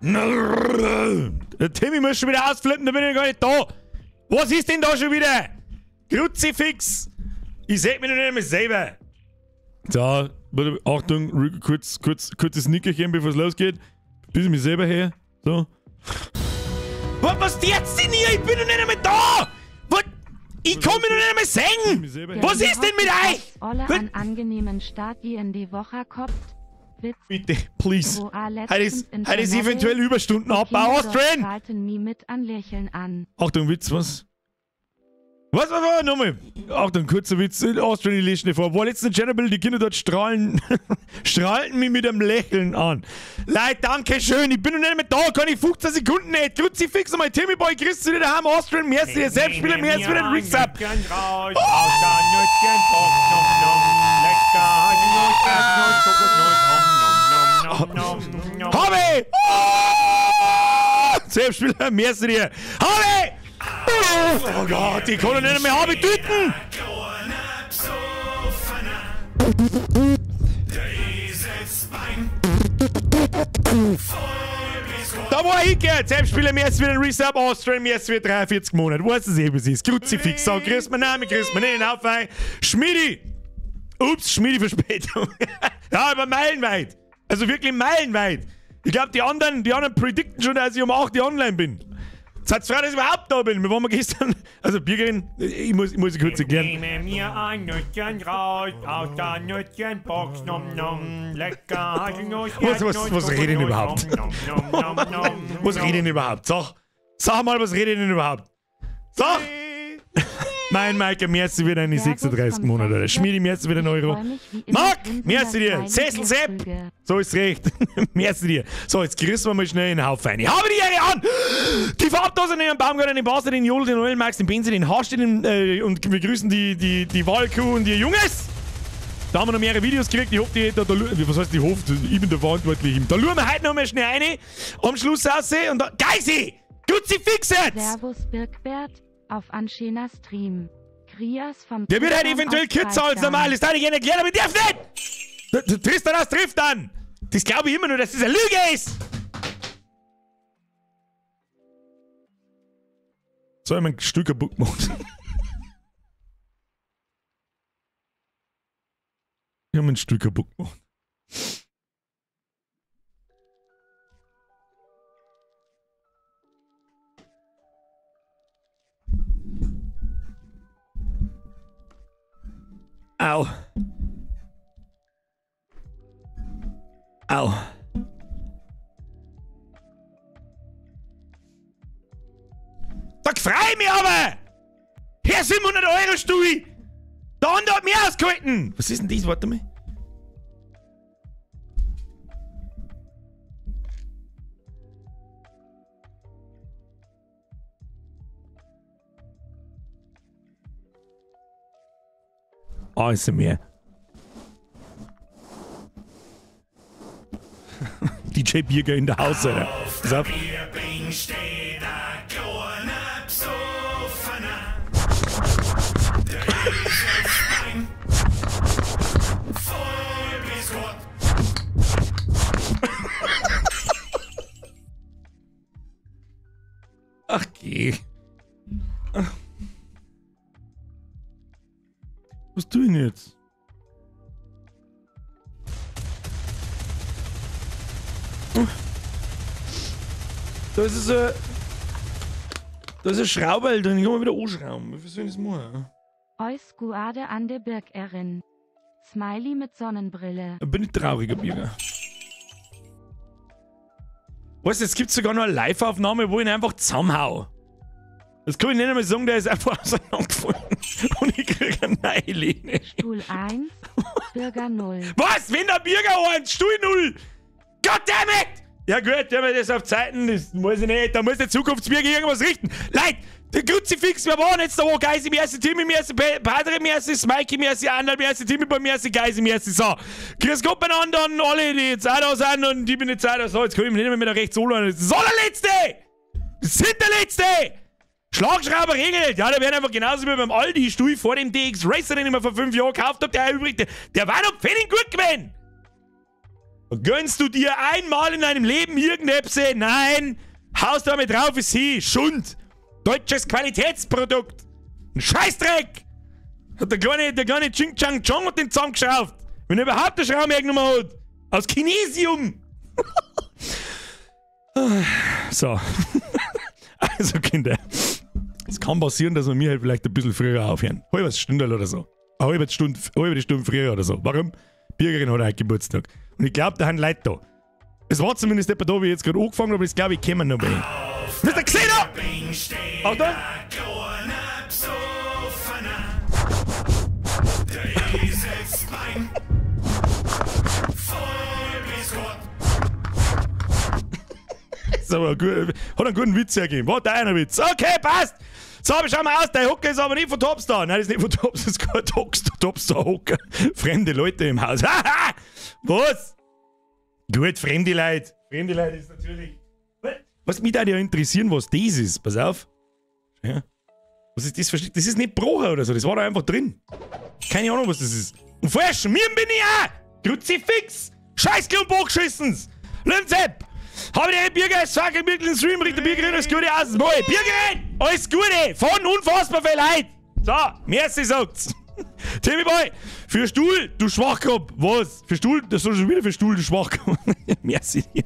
Der Timmy muss schon wieder ausflippen, da bin ich gar nicht da. Was ist denn da schon wieder? Kruzifix. Ich seh mich noch nicht mehr selber. So, Achtung, kurzes Nickerchen, bevor es losgeht. Bis ich mich selber her. So. Was jetzt denn hier? Ich bin noch nicht einmal da! Was? Ich kann mich noch nicht einmal sehen! Was ist denn mit euch? Alle einen angenehmen Start in die Woche gehabt. Witz. Bitte, please. Heute ist eventuell Überstundenabbau. Austrian! Mich mit an Lächeln an. Achtung, Witz, was? Was? Nochmal. Achtung, kurzer Witz. Austrian, ich lese nicht vor. War letztens Chernobyl, die Kinder dort strahlten mich mit einem Lächeln an. Leute, danke schön. Ich bin noch nicht mehr da. Kann ich 15 Sekunden nicht. Kruzifix einmal. Timmy Boy, Chris, wieder daheim. Austrian, merci. Ihr Selbstspieler, merci für den Resub. Habe! Selbstspieler, merci dir. Habe! Oh Gott, ich kann doch nicht mehr Habe töten! Da wo er hingehört, Selbstspieler, merci für den Resub, Austrian, merci für 43 Monate. Weißt du was ist? Kruzifix, sag, grüß mein Name, grüß mein Namen, auf ein Schmidi! Ups, Schmidi-Verspätung. Ja, aber meilenweit. Also wirklich meilenweit. Ich glaube, die anderen predikten schon, dass ich um 8 Uhr online bin. Seid froh, dass ich überhaupt da bin. Wir waren gestern... Also, Bürgerin, ich muss kurz erklären. Nehme mir ein Nüsschen raus aus der Nüsschenbox. Nom nom, lecker Haselnuss. Was rede ich denn überhaupt? Was rede ich denn überhaupt? Sag mal, was rede ich denn überhaupt? Sag! Mein Maike, merci wieder in die 36 Monate. Schmiedi, merci wieder €1. Marc, merci dir. Cecil Sepp. So ist recht. Merci dir. So, jetzt grüßen wir mal schnell in den Haufen rein. Ich habe die Ehre an! Die Farbdose in den Baumgarten, den Basel, den Jodel, den Oil, Max, den Benzi, den Hasch, und wir grüßen die Wahlkuh und die Junges. Da haben wir noch mehrere Videos gekriegt. Ich hoffe, was heißt, ich hoffe, ich bin der Verantwortliche. Da schauen wir heute noch mal schnell rein. Am Schluss aussehen und da... Geisi! Kruzifix jetzt! Servus Birgbert. Auf Anschena Stream. Krias vom der wird halt eventuell kürzer als normal. Das darf ich Ihnen erklären, aber ich darf nicht! Tristan, das trifft dann! Das glaube ich immer nur, dass das eine Lüge ist! So, ich mein Stück kaputt gemacht. Ich habe mein Stück kaputt gemacht. Au. Au. Da freu mich aber! Hier 700 € Stui! Der andere hat mich ausgehalten! Was ist denn das? Warte mal. ASMR. DJ Bierger in der Haus, Alter. Pass auf. Ach, geh. Was tue ich denn jetzt? Da ist ein Schrauberl drin, ich kann mal wieder anschrauben. Wie soll ich das machen? Eus Guade an der Birgerin. Smiley mit Sonnenbrille. Da bin ich trauriger Bürger. Weißt du, jetzt gibt es sogar noch eine Live-Aufnahme, wo ich ihn einfach zusammenhau. Das kann ich nicht einmal sagen, der ist einfach auseinandergefallen. Und ich kriege eine neue Lehne. Stuhl 1, Bürger 0. Was? Wenn der Bürger 1, Stuhl 0? Goddammit! Ja gut, wenn wir das auf Zeiten, das muss ich nicht, da muss der Zukunftsbürger irgendwas richten. Leute, der Kruzifix, wir waren jetzt da wo, Geisi, merci, Timmy, merci, Padre, merci, Smikey, merci, Andal, merci, Timmy, merci, Geisi, merci, so. Grüß Gott beieinander an alle, die jetzt auch da sind und die bin jetzt auch da, so, jetzt kann ich mich nicht mehr mit der rechts solo an. Das ist der Letzte! Das sind der Letzte! Schlagschrauber regelt! Ja, der wird einfach genauso wie beim Aldi Stuhl vor dem DX Racer, den ich mir vor 5 Jahren gekauft habe, der war noch Pfennig gut gewesen! Gönnst du dir einmal in deinem Leben irgendetwas? Nein! Haust damit drauf, ist sie. Schund! Deutsches Qualitätsprodukt! Ein Scheißdreck! Hat der kleine Ching Chang Chong und den zusammengeschraubt. Wenn er überhaupt eine Schraube hergenommen hat. Aus Chinesium! So. Also, Kinder. Es kann passieren, dass wir mir halt vielleicht ein bisschen früher aufhören. Halbe Stunde oder so. Eine halbe Stunde früher oder so. Warum? Bürgerin hat heute Geburtstag. Und ich glaube, da haben Leute da. Es war zumindest jemand da, wie ich jetzt gerade angefangen habe, aber das glaube ich, kommen noch bei ihm. Mr. Xena! Achtung! Ist aber gut, hat einen guten Witz hergegeben. War deiner Witz. Okay, passt! So, aber schau mal aus, der Hocker ist aber nicht von Topstar. Nein, das ist nicht von Topstar, das ist kein Topstar-Hocker. Fremde Leute im Haus. Haha! Was? Gut, fremde Leute. Fremde Leute ist natürlich... Was mich da ja interessieren, was das ist. Pass auf. Ja. Was ist das? Das ist nicht Brocher oder so, das war da einfach drin. Keine Ahnung, was das ist. Und vorher schmieren bin ich auch! Kruzifix! Scheißklump hochschissens! Linsepp! Habe die Bürger als Fackel mit dem Stream, Richter Bürgerin, alles Gute aus dem Maul. Bürgerin! Alles Gute! Von unfassbar viel Leid! So, merci sagt's. Timmy Boy, für Stuhl, du Schwachkopf. Was? Für Stuhl? Das soll schon wieder für Stuhl, du Schwachkopf. Merci dir.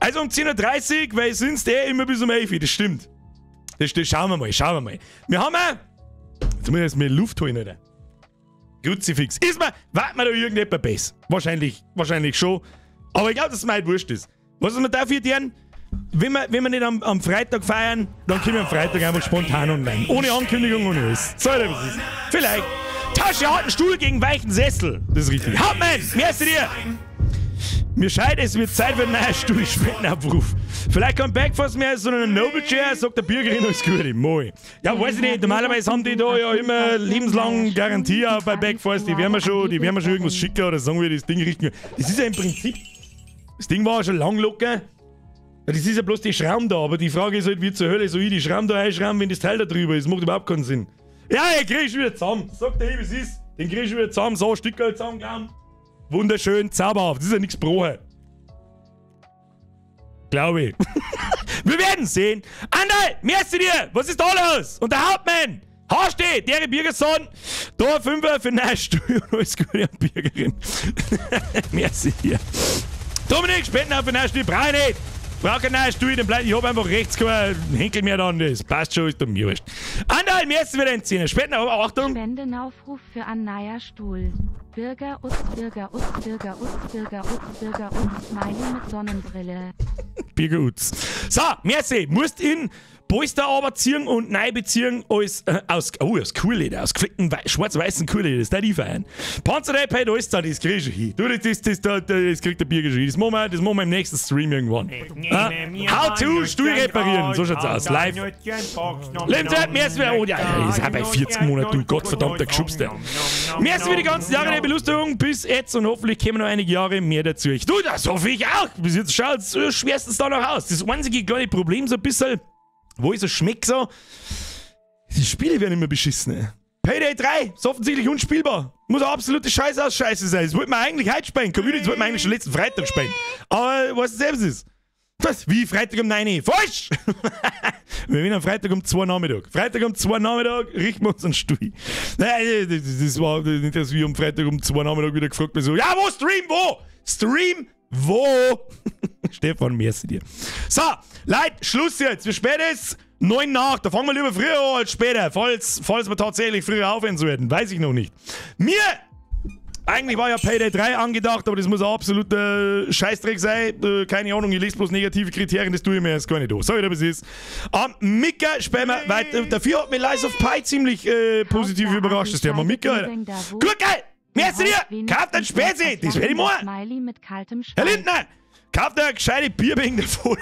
Also um 10.30 Uhr, weil sonst immer bis um 11 Uhr, das stimmt. Das stimmt, schauen wir mal. Wir haben jetzt muss ich mir Luft holen, oder? Kruzifix. Warten wir da irgendjemand besser? Wahrscheinlich schon. Aber ich glaube, dass es mir halt wurscht ist. Was wir dafür tun? Wenn wir nicht am Freitag feiern, dann können wir am Freitag einfach spontan online. Ohne Ankündigung, ohne alles. So, das ist. Vielleicht. Tasche, harten Stuhl gegen weichen Sessel. Das ist richtig. Hauptmann, merci dir! Mir scheint, es wird Zeit für einen neuen Stuhl-Spendenabruf. Vielleicht kommt Backfast mehr als so eine Noble Chair, sagt der Bürgerin, alles Gute. Moi. Ja, weiß ich nicht. Normalerweise haben die da ja immer lebenslang Garantie auch bei Backfast. Die werden mir schon irgendwas schicken oder sagen, wie das Ding richten. Das ist ja im Prinzip. Das Ding war ja schon lang locker. Das ist ja bloß die Schrauben da, aber die Frage ist halt, wie zur Hölle soll ich die Schrauben da einschrauben, wenn das Teil da drüber ist? Das macht überhaupt keinen Sinn. Ja, den krieg ich wieder zusammen. Sagt der, wie es ist. Den krieg ich wieder zusammen. So, ein Stück halt zusammengehauen. Wunderschön, zauberhaft. Das ist ja nichts gebrochen. Glaube ich. Wir werden sehen. Andal, merci dir. Was ist da los? Und der Hauptmann. Hast du, der Bürgersohn. Da ein Fünfer für eine Stuhl und alles Gute an Bürgerin. Merci dir. Dominik, Spenden auf eine Stuhl. Brauch ich nicht. Brauch keinen neuen Stuhl, dann bleib ich. Hab einfach rechts keinen Henkel mehr dann. Das passt schon, ist doch mir wurscht. Andal, merci wieder entziehen. Spenden, aber Achtung. Spendenaufruf für einen neuen Stuhl. Bürger, Smiley mit Sonnenbrille. Bürger Utz. So, merci. Musst in Polster aber ziehen und neu beziehen aus Kuhleder, aus geflickten schwarz-weißen Kuhleder, das da die feiern. Panzertape, hey, da ist da, das krieg ich schon hin. Du, das kriegt der Bürger schon hin. Das machen wir im nächsten Stream irgendwann. How to Stuhl reparieren, so schaut's aus, live. Lebenszeit, merci, oh ja, ist auch bei 40 Monaten, Gottverdammter Geschubster. Merci für die ganzen Jahre der Belustung, bis jetzt und hoffentlich kommen noch einige Jahre mehr dazu. Du, das hoffe ich auch. Bis jetzt schaut's schwerstens da noch aus. Das einzige kleine Problem so ein bisschen, wo ich so schmeck so, die Spiele werden immer beschissen. Payday 3 ist offensichtlich unspielbar. Muss eine absolute Scheiße sein. Das wollten wir eigentlich heute spielen. Community wollten wir eigentlich schon letzten Freitag spielen. Aber was das selbst ist. Was? Wie Freitag um 9 Uhr? Falsch! Wir sind am Freitag um 2 Uhr Nachmittag. Freitag um 2 Uhr Nachmittag richten wir uns einen Stuhl. Nein, das war nicht, dass wir am Freitag um 2 Uhr Nachmittag wieder gefragt haben. So, ja, wo? Stream, wo? Stream, wo? Stefan, merci dir. So, Leute, Schluss jetzt. Wie spät ist 9 nach. Da fangen wir lieber früher an als später. Falls wir tatsächlich früher aufhören sollten. Weiß ich noch nicht. Eigentlich war ja Payday 3 angedacht, aber das muss ein absoluter Scheißdreck sein. Keine Ahnung, ich lese bloß negative Kriterien, das tue ich mir jetzt gar nicht an. So, wie das ist. Mika, später, weil dafür hat mir Lies of Pi ziemlich positiv überrascht. Das ist der mal Mika, Alter. Gut, geil! Merci dir! Kauft ein Späße! Das werde ich machen! Herr Lindner! Kauft ein gescheite Bier wegen der Folie,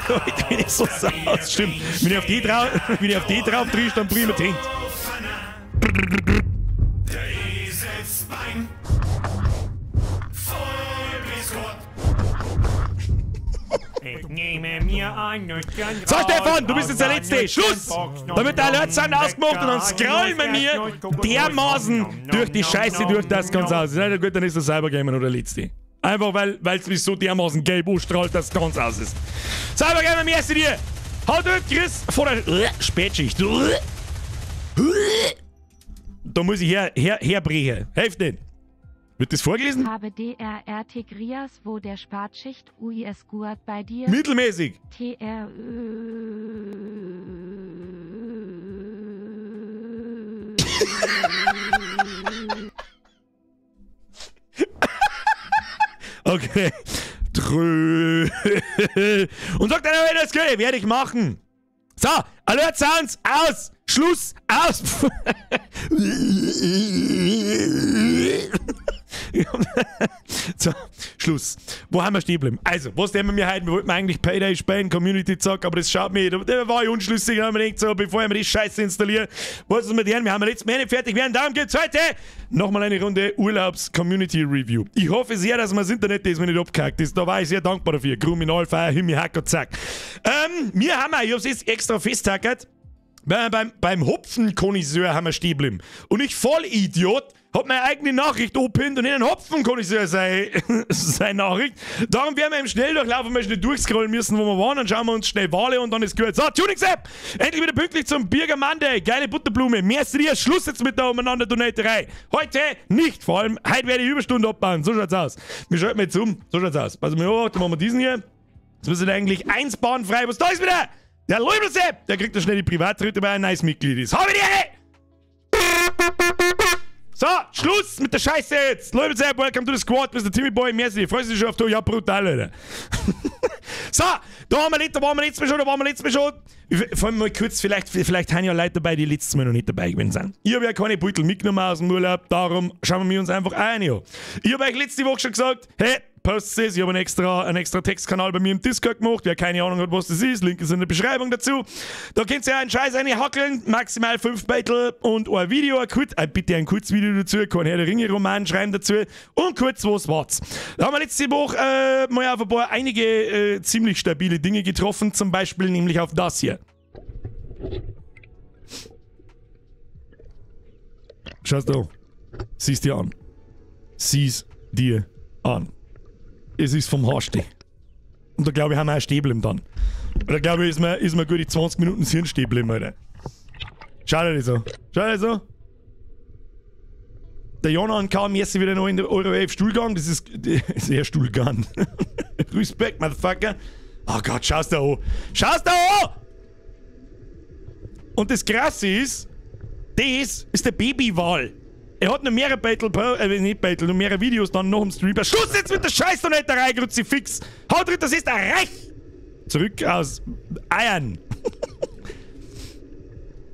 wenn ich so aus. Stimmt. Wenn ich auf die drauf trisch, dann prima trinkt. So, Stefan, du bist jetzt der Letzte. Schluss! Damit der Alerts sind ausgemacht und dann scrollen wir mir dermaßen durch die Scheiße durch das Ganze aus. Ist nicht gut, dann ist der Cybergamer oder der Letzte. Einfach weil es mich so dermaßen gelb ausstrahlt, dass es ganz aus ist. Selber gerne mehr zu dir. Haut ab, Chris, vor der Spätschicht. Da muss ich herbrechen. Helft nicht. Wird das vorgelesen? Habe DRRT Grias, wo der Spatschicht UIS Guat bei dir? Mittelmäßig. TR. Okay. Und sagt einer, wenn das geht, werde ich machen. So, Alert Sounds, aus! Schluss, aus! So, Schluss. Wo haben wir stehen geblieben? Also, was nehmen wir heute? Wir wollten eigentlich Payday spielen, Community Zock, aber das schaut mir, da war ich unschlüssig, da haben wir gedacht, so, bevor ich mir die Scheiße installiere, was ist mit denen? Wir haben jetzt mehr nicht fertig werden, darum geht's heute nochmal eine Runde Urlaubs-Community-Review. Ich hoffe sehr, dass mir das Internet diesmal nicht abgehackt ist, da war ich sehr dankbar dafür. Kriminalfeier, Himmel, Hacker, zack. Wir haben, ich hab's jetzt extra festgehackert, beim Hopfen-Konisseur haben wir stehen geblieben. Und ich Vollidiot hab meine eigene Nachricht opened und in den Hopfen-Konisseur seine Nachricht. Darum werden wir im Schnelldurchlauf mal schnell durchscrollen müssen, wo wir waren. Dann schauen wir uns schnell Wale und dann ist gut. So, Tunix-App! Endlich wieder pünktlich zum Burger Monday. Geile Butterblume. Merci dir. Schluss jetzt mit der Umeinander-Donaterei. Heute nicht. Vor allem, heute werde ich Überstunden abbauen. So schaut's aus. Wir schalten jetzt um. So schaut's aus. Also, dann machen wir diesen hier. Jetzt müssen wir eigentlich 1 Bahn frei. Was da ist wieder? Der Leubel-Sepp, der kriegt dann schnell die Privattritte, weil er ein nice Mitglied ist. Hau mir die! So, Schluss mit der Scheiße jetzt! Leubel-Sepp, welcome to the squad, Mr. Timmy Boy, merci. Freust du dich schon auf du? Ja, brutal, Alter. So, da waren wir letztes Mal schon. Vor allem mal kurz, vielleicht haben ja Leute dabei, die letztes Mal noch nicht dabei gewesen sind. Ich habe ja keine Beutel mitgenommen aus dem Urlaub, darum schauen wir uns einfach ein. Ja. Ich habe euch letzte Woche schon gesagt, hey, postet es, ich habe einen extra Textkanal bei mir im Discord gemacht, wer keine Ahnung hat, was das ist, Link ist in der Beschreibung dazu. Da könnt ihr einen Scheiß reinhackeln, maximal 5 Battle und ein Video, bitte ein Kurzvideo dazu, kein Herr der Ringe-Roman schreiben dazu und kurz was war's. Da haben wir letzte Woche mal auf einige ziemlich stabile Dinge getroffen, zum Beispiel nämlich auf das hier. Schau's da. Sieh's dir an. Sieh's dir an. Es ist vom Haarsteh. Und da glaube ich, haben wir ein Stäbel dann. Und da glaube ich, ist mir gut die 20 Minuten Hirnstäbel im, Alter. Schau dir das an. Der Jonan kam jetzt wieder noch in der Euro 11 Stuhlgang. Das ist sehr Stuhlgang. Respekt, Motherfucker. Oh Gott, schau's da an. Und das Krasse ist, das ist der Babywal. Er hat noch mehrere noch mehrere Videos dann noch im Stream. Schluss jetzt mit der Scheiß-Donnerei, Kruzifix! Haut drin, das ist ein Reich! Zurück aus Eiern.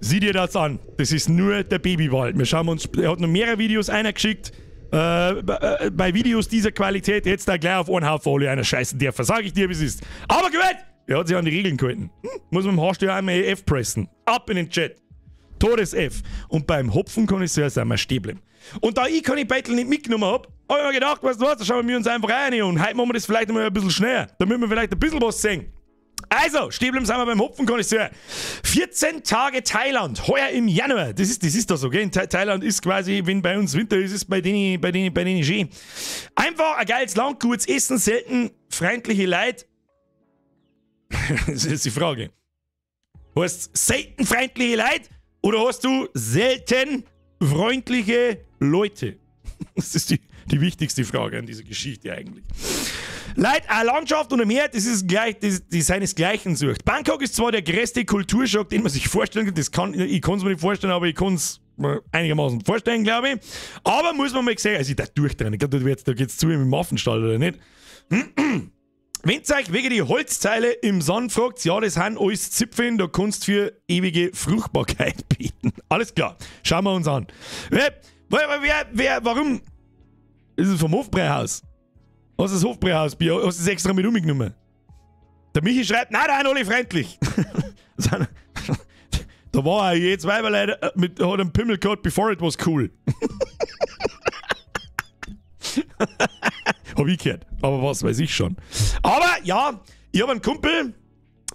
Sieh dir das an. Das ist nur der Babywal. Wir schauen uns, er hat noch mehrere Videos geschickt. Bei Videos dieser Qualität jetzt da gleich auf einen Haufen alle einer scheißen dürfen. Sag ich dir, wie es ist. Aber gut! Er hat sich an die Regeln gehalten. Muss man im Haarsteuer einmal F pressen. Ab in den Chat. Todes-F. Und beim Hopfen-Konisseur sind wir stehen geblieben. Und da ich keine Battle nicht mitgenommen habe ich mir gedacht, weißt du was, da schauen wir uns einfach rein und heute machen wir das vielleicht mal ein bisschen schneller, damit wir vielleicht ein bisschen was sehen. Also, stehen geblieben sind wir beim Hopfen-Konisseur. 14 Tage Thailand, heuer im Januar. Das ist da so, gell? Thailand ist quasi, wenn bei uns Winter ist, ist bei denen schön. Einfach ein geiles Land, gutes Essen, selten freundliche Leute. Das ist die Frage. Hast du selten freundliche Leute? Oder hast du selten freundliche Leute? Das ist die wichtigste Frage an dieser Geschichte eigentlich. Leute, eine Landschaft und ein Meer, das ist gleich, die seinesgleichen sucht. Bangkok ist zwar der größte Kulturschock, den man sich vorstellen kann. Ich kann es mir nicht vorstellen, aber ich kann es einigermaßen vorstellen, glaube ich. Aber muss man mal sehen, also ich da durchdrehen. Ich glaube, da geht's zu wie mit dem Affenstall, oder nicht? Wenn ihr euch wegen die Holzteile im Sand fragt, ja, das sind alles Zipfeln, da kannst du für ewige Fruchtbarkeit bieten. Alles klar, schauen wir uns an. Warum? Das ist vom Hofbräuhaus. Hast du das Hofbräuhausbier? Hast du das extra mit umgenommen? Der Michi schreibt, nein, da sind alle freundlich. Da war er jetzt Weiberleiter hat einen Pimmel gehabt, before it was cool. Hab ich gehört, aber was weiß ich schon. Aber ja, ich habe einen Kumpel,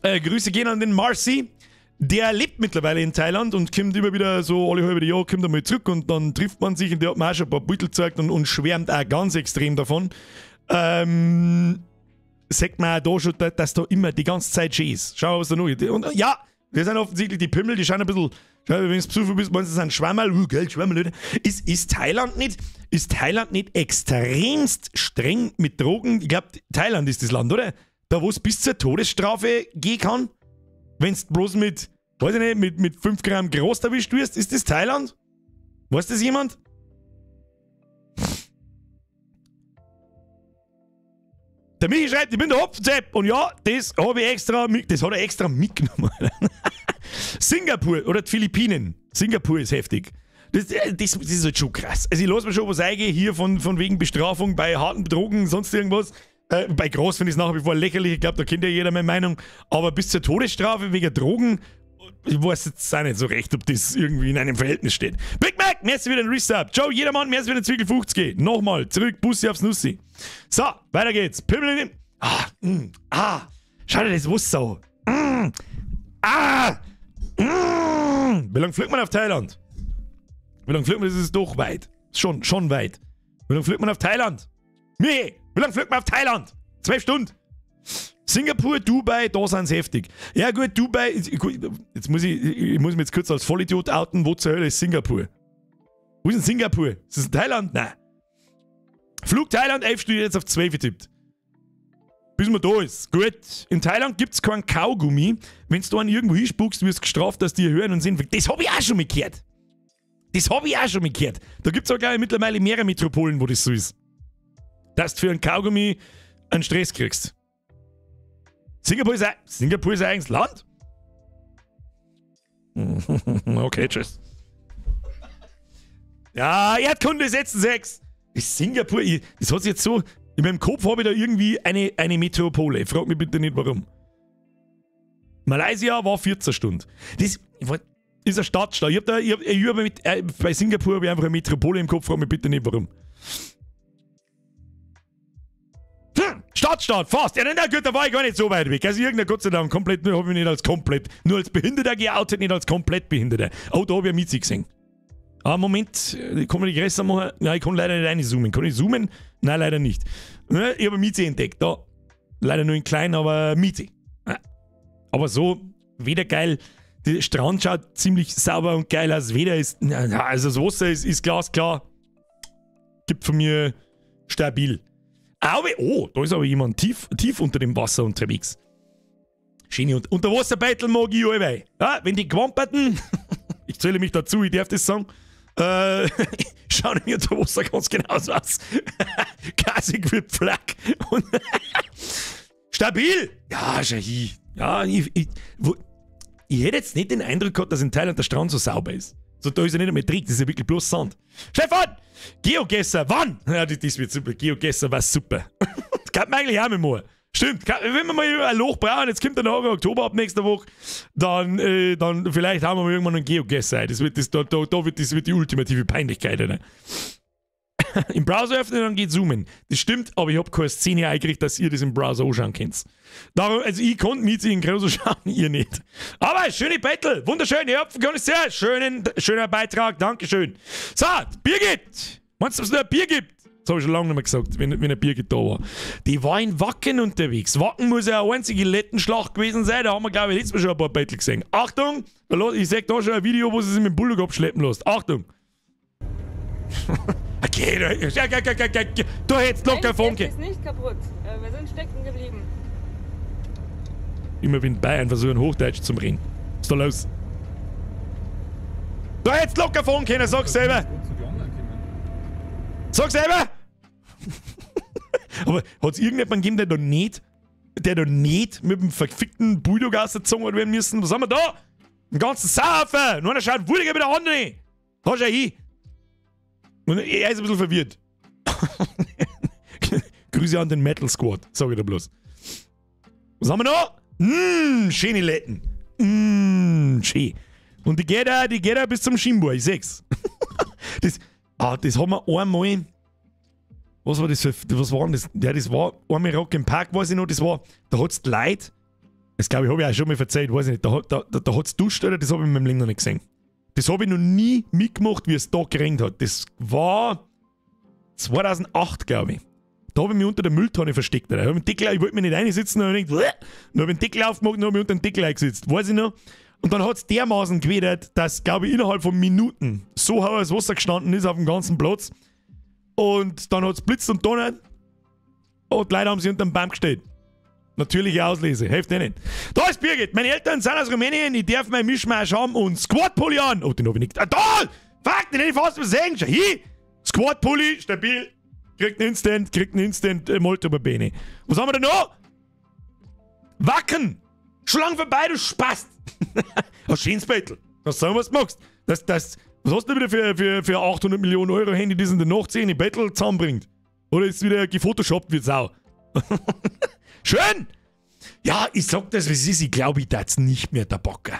Grüße gehen an den Marcy, der lebt mittlerweile in Thailand und kommt immer wieder so alle halbe Jahr kommt er mal zurück und dann trifft man sich und der hat mir auch schon ein paar Beutel gezeigt und schwärmt auch ganz extrem davon. sagt man auch da schon, dass da immer die ganze Zeit schön ist. Schau, was da noch ist. Und ja, das sind offensichtlich die Pimmel, die schauen ein bisschen, wenn du besoffen bist, meinst du, das sind Schwammerl, gell, Schwammerl, oder? Ist Thailand nicht extremst streng mit Drogen? Ich glaube, Thailand ist das Land, oder? Da, wo es bis zur Todesstrafe gehen kann? Wenn du bloß mit, weiß ich nicht, mit 5 Gramm Gras erwischt wirst, ist das Thailand? Weiß das jemand? Der Michi schreibt, ich bin der Hopfenzepp. Und ja, das habe ich extra, das hat er extra mitgenommen. Singapur oder die Philippinen. Singapur ist heftig. Das ist halt schon krass. Also ich lasse mir schon was eingehen hier von wegen Bestrafung bei harten Drogen, sonst irgendwas. Bei Gras finde ich es nach wie vor lächerlich. Ich glaube, da kennt ja jeder meine Meinung. Aber bis zur Todesstrafe wegen Drogen, ich weiß jetzt auch nicht so recht, ob das irgendwie in einem Verhältnis steht. Big Mac, merci wieder ein Resub. Ciao, jedermann, merci wieder ein Zwickel 50. Nochmal, zurück, Bussi aufs Nussi. So, weiter geht's. Pimmel in den... Schau dir das Wasser an. Wie lange fliegt man auf Thailand? Wie lange fliegt man? Das ist doch weit. Schon weit. Wie lange fliegt man auf Thailand? Wie lange fliegt man auf Thailand? 12 Stunden. Singapur, Dubai, da sind's heftig. Ja gut, Dubai, jetzt muss ich muss mich jetzt kurz als Vollidiot outen, wo zur Hölle ist Singapur? Wo ist denn Singapur? Ist das Thailand? Nein. Flug Thailand, 11 Stunden jetzt auf 12 getippt. Bis man da ist. Gut. In Thailand gibt's keinen Kaugummi. Wenn du einen irgendwo hinspuckst, wirst du gestraft, dass die hören und sehen. Das habe ich auch schon mal gehört. Da gibt's auch, glaube ich, mittlerweile mehrere Metropolen, wo das so ist. Dass du für einen Kaugummi einen Stress kriegst. Singapur ist ein eigenes Land? Okay, tschüss. Ja, Erdkunde setzen 6. Ist Singapur, das hat sich jetzt so, in meinem Kopf habe ich da irgendwie eine Metropole. Frag mich bitte nicht warum. Malaysia war 14 Stunden. Das ist eine Stadtstaat. Bei Singapur habe ich einfach eine Metropole im Kopf, frag mich bitte nicht warum. Stadtstaat, fast. Ja, na gut, da war ich gar nicht so weit weg. Also irgendein Gott sei Dank, komplett, nur habe ich nicht als komplett, nur als Behinderter geoutet, nicht als komplett Behinderter. Oh, da habe ich eine Miezi gesehen. Ah, Moment, kann man die größer machen? Nein, ich kann leider nicht reinzoomen. Kann ich zoomen? Nein, leider nicht. Ich habe eine Miezi entdeckt, da. Leider nur in klein, aber Miezi. Aber so, weder geil. Der Strand schaut ziemlich sauber und geil aus. Weder ist, also das Wasser ist glasklar. Gibt von mir stabil. Aber, oh, da ist aber jemand tief unter dem Wasser unterwegs. Schöne Unterwasserbeitel mag ich allweil. Ja, wenn die Gewamperten, ich zähle mich dazu, ich darf das sagen, schauen mir unter Wasser ganz genauso aus. Klassik wird Flak. Stabil! Ja, schau hin. Ja, ich hätte jetzt nicht den Eindruck gehabt, dass in Thailand der Strand so sauber ist. So, da ist ja nicht einmal Dreck, das ist ja wirklich bloß Sand. Stefan! Geogesser, wann? Ja, das wird super. Geogesser war super. Das kann man eigentlich auch mal machen. Stimmt, wenn wir mal ein Loch brauchen, jetzt kommt der Nachher Oktober ab nächster Woche, dann vielleicht haben wir mal irgendwann einen Geogesser. Das wird die ultimative Peinlichkeit, oder? Im Browser öffnen, dann geht zoomen. Das stimmt, aber ich habe keine Szene eingerichtet, dass ihr das im Browser anschauen könnt. Darum, also ich konnte mich in Großer schauen, ihr nicht. Aber schöne Battle, wunderschön, ihr habt es sehr. Schöner Beitrag, Dankeschön. So, Birgit, meinst du, dass es noch ein Bier gibt? Das habe ich schon lange nicht mehr gesagt, wenn ein Birgit da war. Die war in Wacken unterwegs. Wacken muss ja eine einzige Lettenschlacht gewesen sein, da haben wir, glaube ich, letztes Mal schon ein paar Battle gesehen. Achtung, ich sehe da schon ein Video, wo sie sich mit dem Bulldog abschleppen lässt. Achtung. Okay, du hättest locker Funke. Ist nicht kaputt. Wir sind stecken geblieben. Immer wenn Bayern versuchen, Hochdeutsch zu reden. Was ist da los? Du hättest locker fahren können, sag selber. Sag selber! Aber hat es irgendjemanden gegeben, der da nicht mit dem verfickten Bulldog ausgezogen werden müssen? Was haben wir da? Den ganzen Saufen! Nur einer schaut wurdiger wie der andere! Hast du ja hin! Und er ist ein bisschen verwirrt. Grüße an den Metal Squad, sag ich da bloß. Was haben wir noch? Schöne Letten. Schön. Und die geht auch bis zum Schienbohr, ich seh's. das haben wir einmal. Was war das für. Was war denn das? Ja, das war einmal Rock im Park, weiß ich noch. Das war. Da hat's die Leute. Das glaube ich, habe ich auch schon mal erzählt, weiß ich nicht. Da hat's duscht, oder? Das habe ich in meinem Leben noch nicht gesehen. Das habe ich noch nie mitgemacht, wie es da geregnet hat. Das war 2008, glaube ich. Da habe ich mich unter der Mülltonne versteckt. Ich wollte mich nicht reinsitzen, dann habe ich gedacht, dann habe ich den Deckel aufgemacht und habe mich unter den Deckel eingesetzt. Weiß ich noch. Und dann hat es dermaßen gewedert, dass, glaube ich, innerhalb von Minuten so hohes Wasser gestanden ist auf dem ganzen Platz. Und dann hat es blitzt und donnert. Und die Leute haben sich unter dem Baum gestellt. Natürliche Auslese, hilft eh nicht. Da ist Birgit, meine Eltern sind aus Rumänien, ich darf meinen Mischmasch haben und Squat-Pulli an. Oh, den hab ich nicht. Da! Fuck, den hätte ich fast übersehen. Schau hier! Squat-Pulli, stabil. Kriegt einen Instant Molto-Bene. Was haben wir denn noch? Wacken! Schon lang vorbei, du Spast! Ein schönes Bettel. Das sagen, was du magst. Was hast du wieder für 800 Millionen Euro Handy, das in der Nacht 10 Bettel zusammenbringt? Oder ist wieder gefotoshoppt wie Sau? Schön! Ja, ich sag das, wie es ist. Ich glaube, ich darf's nicht mehr der Bocker.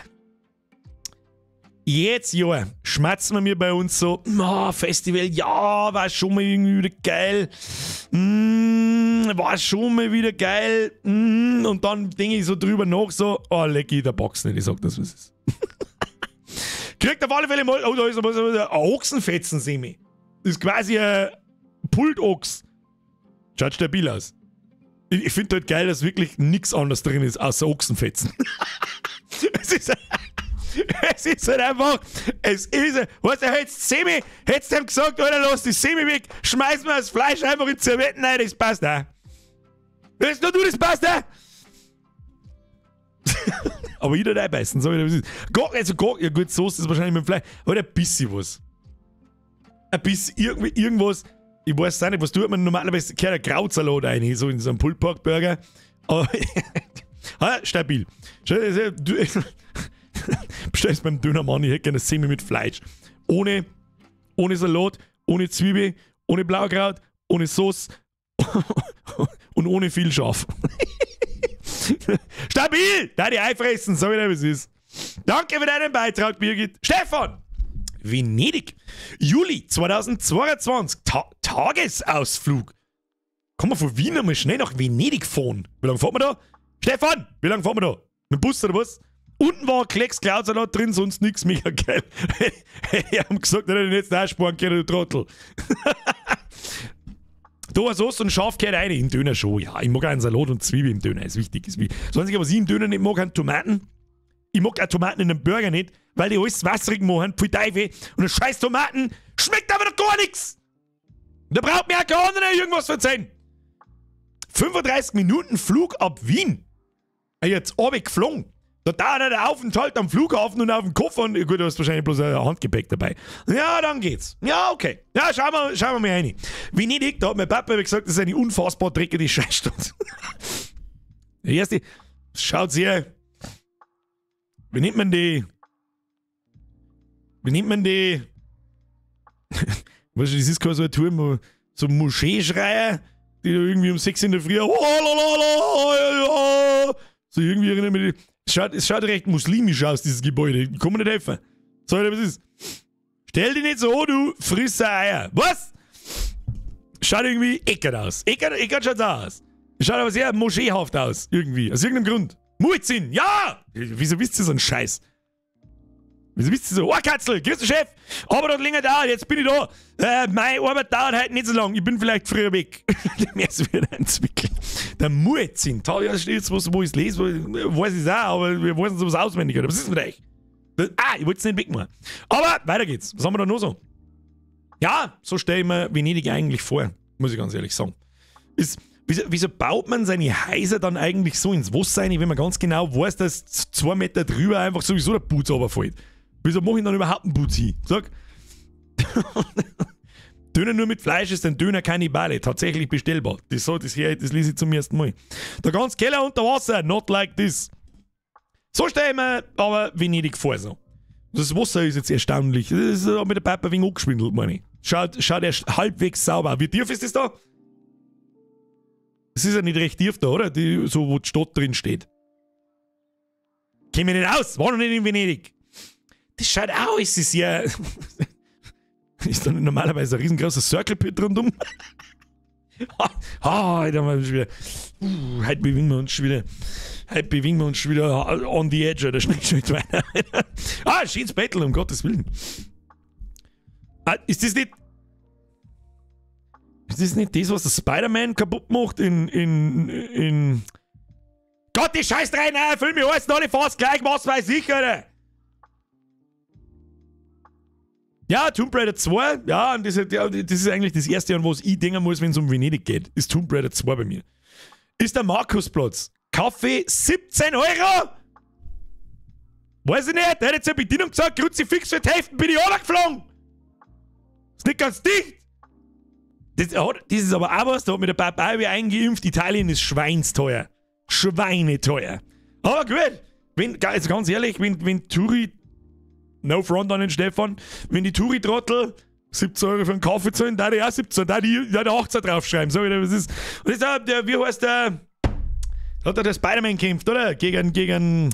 Jetzt, ja, schmatzen wir mir bei uns so, Festival, ja, war schon mal irgendwie wieder geil. War schon mal wieder geil. Und dann denke ich so drüber nach, so, lecky, der boxt nicht. Ich sag das, was es ist. Kriegt auf alle Fälle mal, da ist ein Ochsenfetzen-Semi. Das ist quasi ein Pultochs. Schaut stabil aus. Ich finde halt geil, dass wirklich nichts anderes drin ist, außer Ochsenfetzen. Es ist halt einfach, weißt du, hättest du ihm gesagt, Alter, lass die Semi weg, schmeiß mir das Fleisch einfach in Zerwetten rein, das passt auch. Willst nur du, das passt auch? Aber jeder reinbeißen, sag ich dir, was ist. Ja gut, Soße ist wahrscheinlich mit dem Fleisch, aber ein bisschen was. Ein bisschen, irgendwas. Ich weiß auch nicht, was tut man normalerweise? Gehört ein Krautsalat rein, so in so einem Pulled-Pork-Burger. Aber stabil. Bestellst beim Dönermann, ich hätte gerne Semi mit Fleisch. Ohne Salat, ohne Zwiebel, ohne Blaukraut, ohne Sauce und ohne viel Schaf. Stabil! Da die einfressen, so wie es ist. Danke für deinen Beitrag, Birgit. Stefan! Venedig. Juli 2022. Tagesausflug. Kann man von Wien einmal schnell nach Venedig fahren? Wie lange fahren wir da? Stefan, wie lange fahren wir da? Mit dem Bus oder was? Unten war ein Klecks Klautsalat drin, sonst nichts, mega geil. Die haben gesagt, dass ich jetzt einsparen kann, du Trottel. Da war Soße und Schaf gehört rein. Im Döner schon, ja. Ich mag auch einen Salat und Zwiebel im Döner, ist wichtig. Das Einzige, was ich im Döner nicht mag, sind Tomaten. Ich mag auch Tomaten in einem Burger nicht, weil die alles wasserig machen, viel Teufel. Und ein scheiß Tomaten schmeckt aber doch gar nichts. Da braucht mir auch kein anderer irgendwas verzeihen. 35 Minuten Flug ab Wien. Jetzt geflogen. Da dauert der Aufenthalt am Flughafen und auf dem Koffer. Und gut, du hast wahrscheinlich bloß ein Handgepäck dabei. Ja, dann geht's. Ja, okay. Ja, schauen wir mal rein. Venedig, da hat mein Papa gesagt, das ist eine unfassbar dreckige Scheißstadt. Der erste, schaut sehr. Wie nennt man die? Weißt du, das ist keine so eine Tour, wo so Moscheeschreier, die da irgendwie um 6 in der Früh so irgendwie es schaut recht muslimisch aus, dieses Gebäude. Ich kann mir nicht helfen. Sag dir, was ist? Stell dich nicht so, du frisser Eier. Was? Schaut irgendwie eckert aus. Eckert schaut aus. Schaut aber sehr moscheehaft aus, irgendwie. Aus irgendeinem Grund. Muizin, ja! Wieso wisst ihr so einen Scheiß? Wieso wisst ihr so? Oh, Katzel, grüß dich, Chef! Aber das länger da, jetzt bin ich da. Meine Arbeit dauert heute nicht so lang. Ich bin vielleicht früher weg. Der Mehr wird entwickeln. Der Muizin, da steht was, wo ich es lese, weiß ich es auch, aber wir wissen sowas auswendig. Oder was ist mit euch? Ich wollte es nicht wegmachen. Aber weiter geht's. Was haben wir da noch so? Ja, so stelle ich mir Venedig eigentlich vor, muss ich ganz ehrlich sagen. Wieso baut man seine Häuser dann eigentlich so ins Wasser rein, wenn man ganz genau weiß, dass 2 Meter drüber einfach sowieso der Putz runterfällt? Wieso mache ich dann überhaupt einen Putz hin? Sag. Döner nur mit Fleisch ist ein Döner Kannibale. Tatsächlich bestellbar. Das lese ich zum ersten Mal. Der ganze Keller unter Wasser. Not like this. So stelle ich mir aber Venedig vor. So. Das Wasser ist jetzt erstaunlich. Das ist mit der Papa wegen angeschwindelt, meine ich. Schaut erst halbwegs sauber. Wie tief ist das da? Das ist ja nicht recht tief da, oder? So, wo die Stadt drin steht. Kenn mich nicht aus. War noch nicht in Venedig. Das schaut aus. Es ist ja... ist dann normalerweise ein riesengroßer Circle Pit rundum. Heute bewegen wir uns schon wieder on the edge, oder schnell schon weiter. Schönes Battle, um Gottes Willen. Ist das nicht... Ist das nicht das, was der Spider-Man kaputt macht in Gott, die scheiß 3, nein, füll mich alles noch nicht fast gleich, was weiß ich, Alter. Ja, Tomb Raider 2, ja, und das ist eigentlich das erste, an was ich denken muss, wenn es um Venedig geht, ist Tomb Raider 2 bei mir. Ist der Markusplatz. Kaffee 17 €? Weiß ich nicht, der hat jetzt eine Bedienung gesagt, Kruzifix für die Hälfte, bin ich runtergeflogen. Ist nicht ganz dicht. Das ist aber auch was, da hat mir der Papa eingeimpft, Italien ist schweinsteuer. Schweineteuer. Aber gut, also ganz ehrlich, wenn Touri, no front an den Stefan, wenn die Touri-Trottel 17 € für einen Kaffee zahlen, da die auch 17, da die 18 draufschreiben. So, was ist. Und das ist der, wie heißt der? Hat der Spider-Man kämpft, oder? Gegen den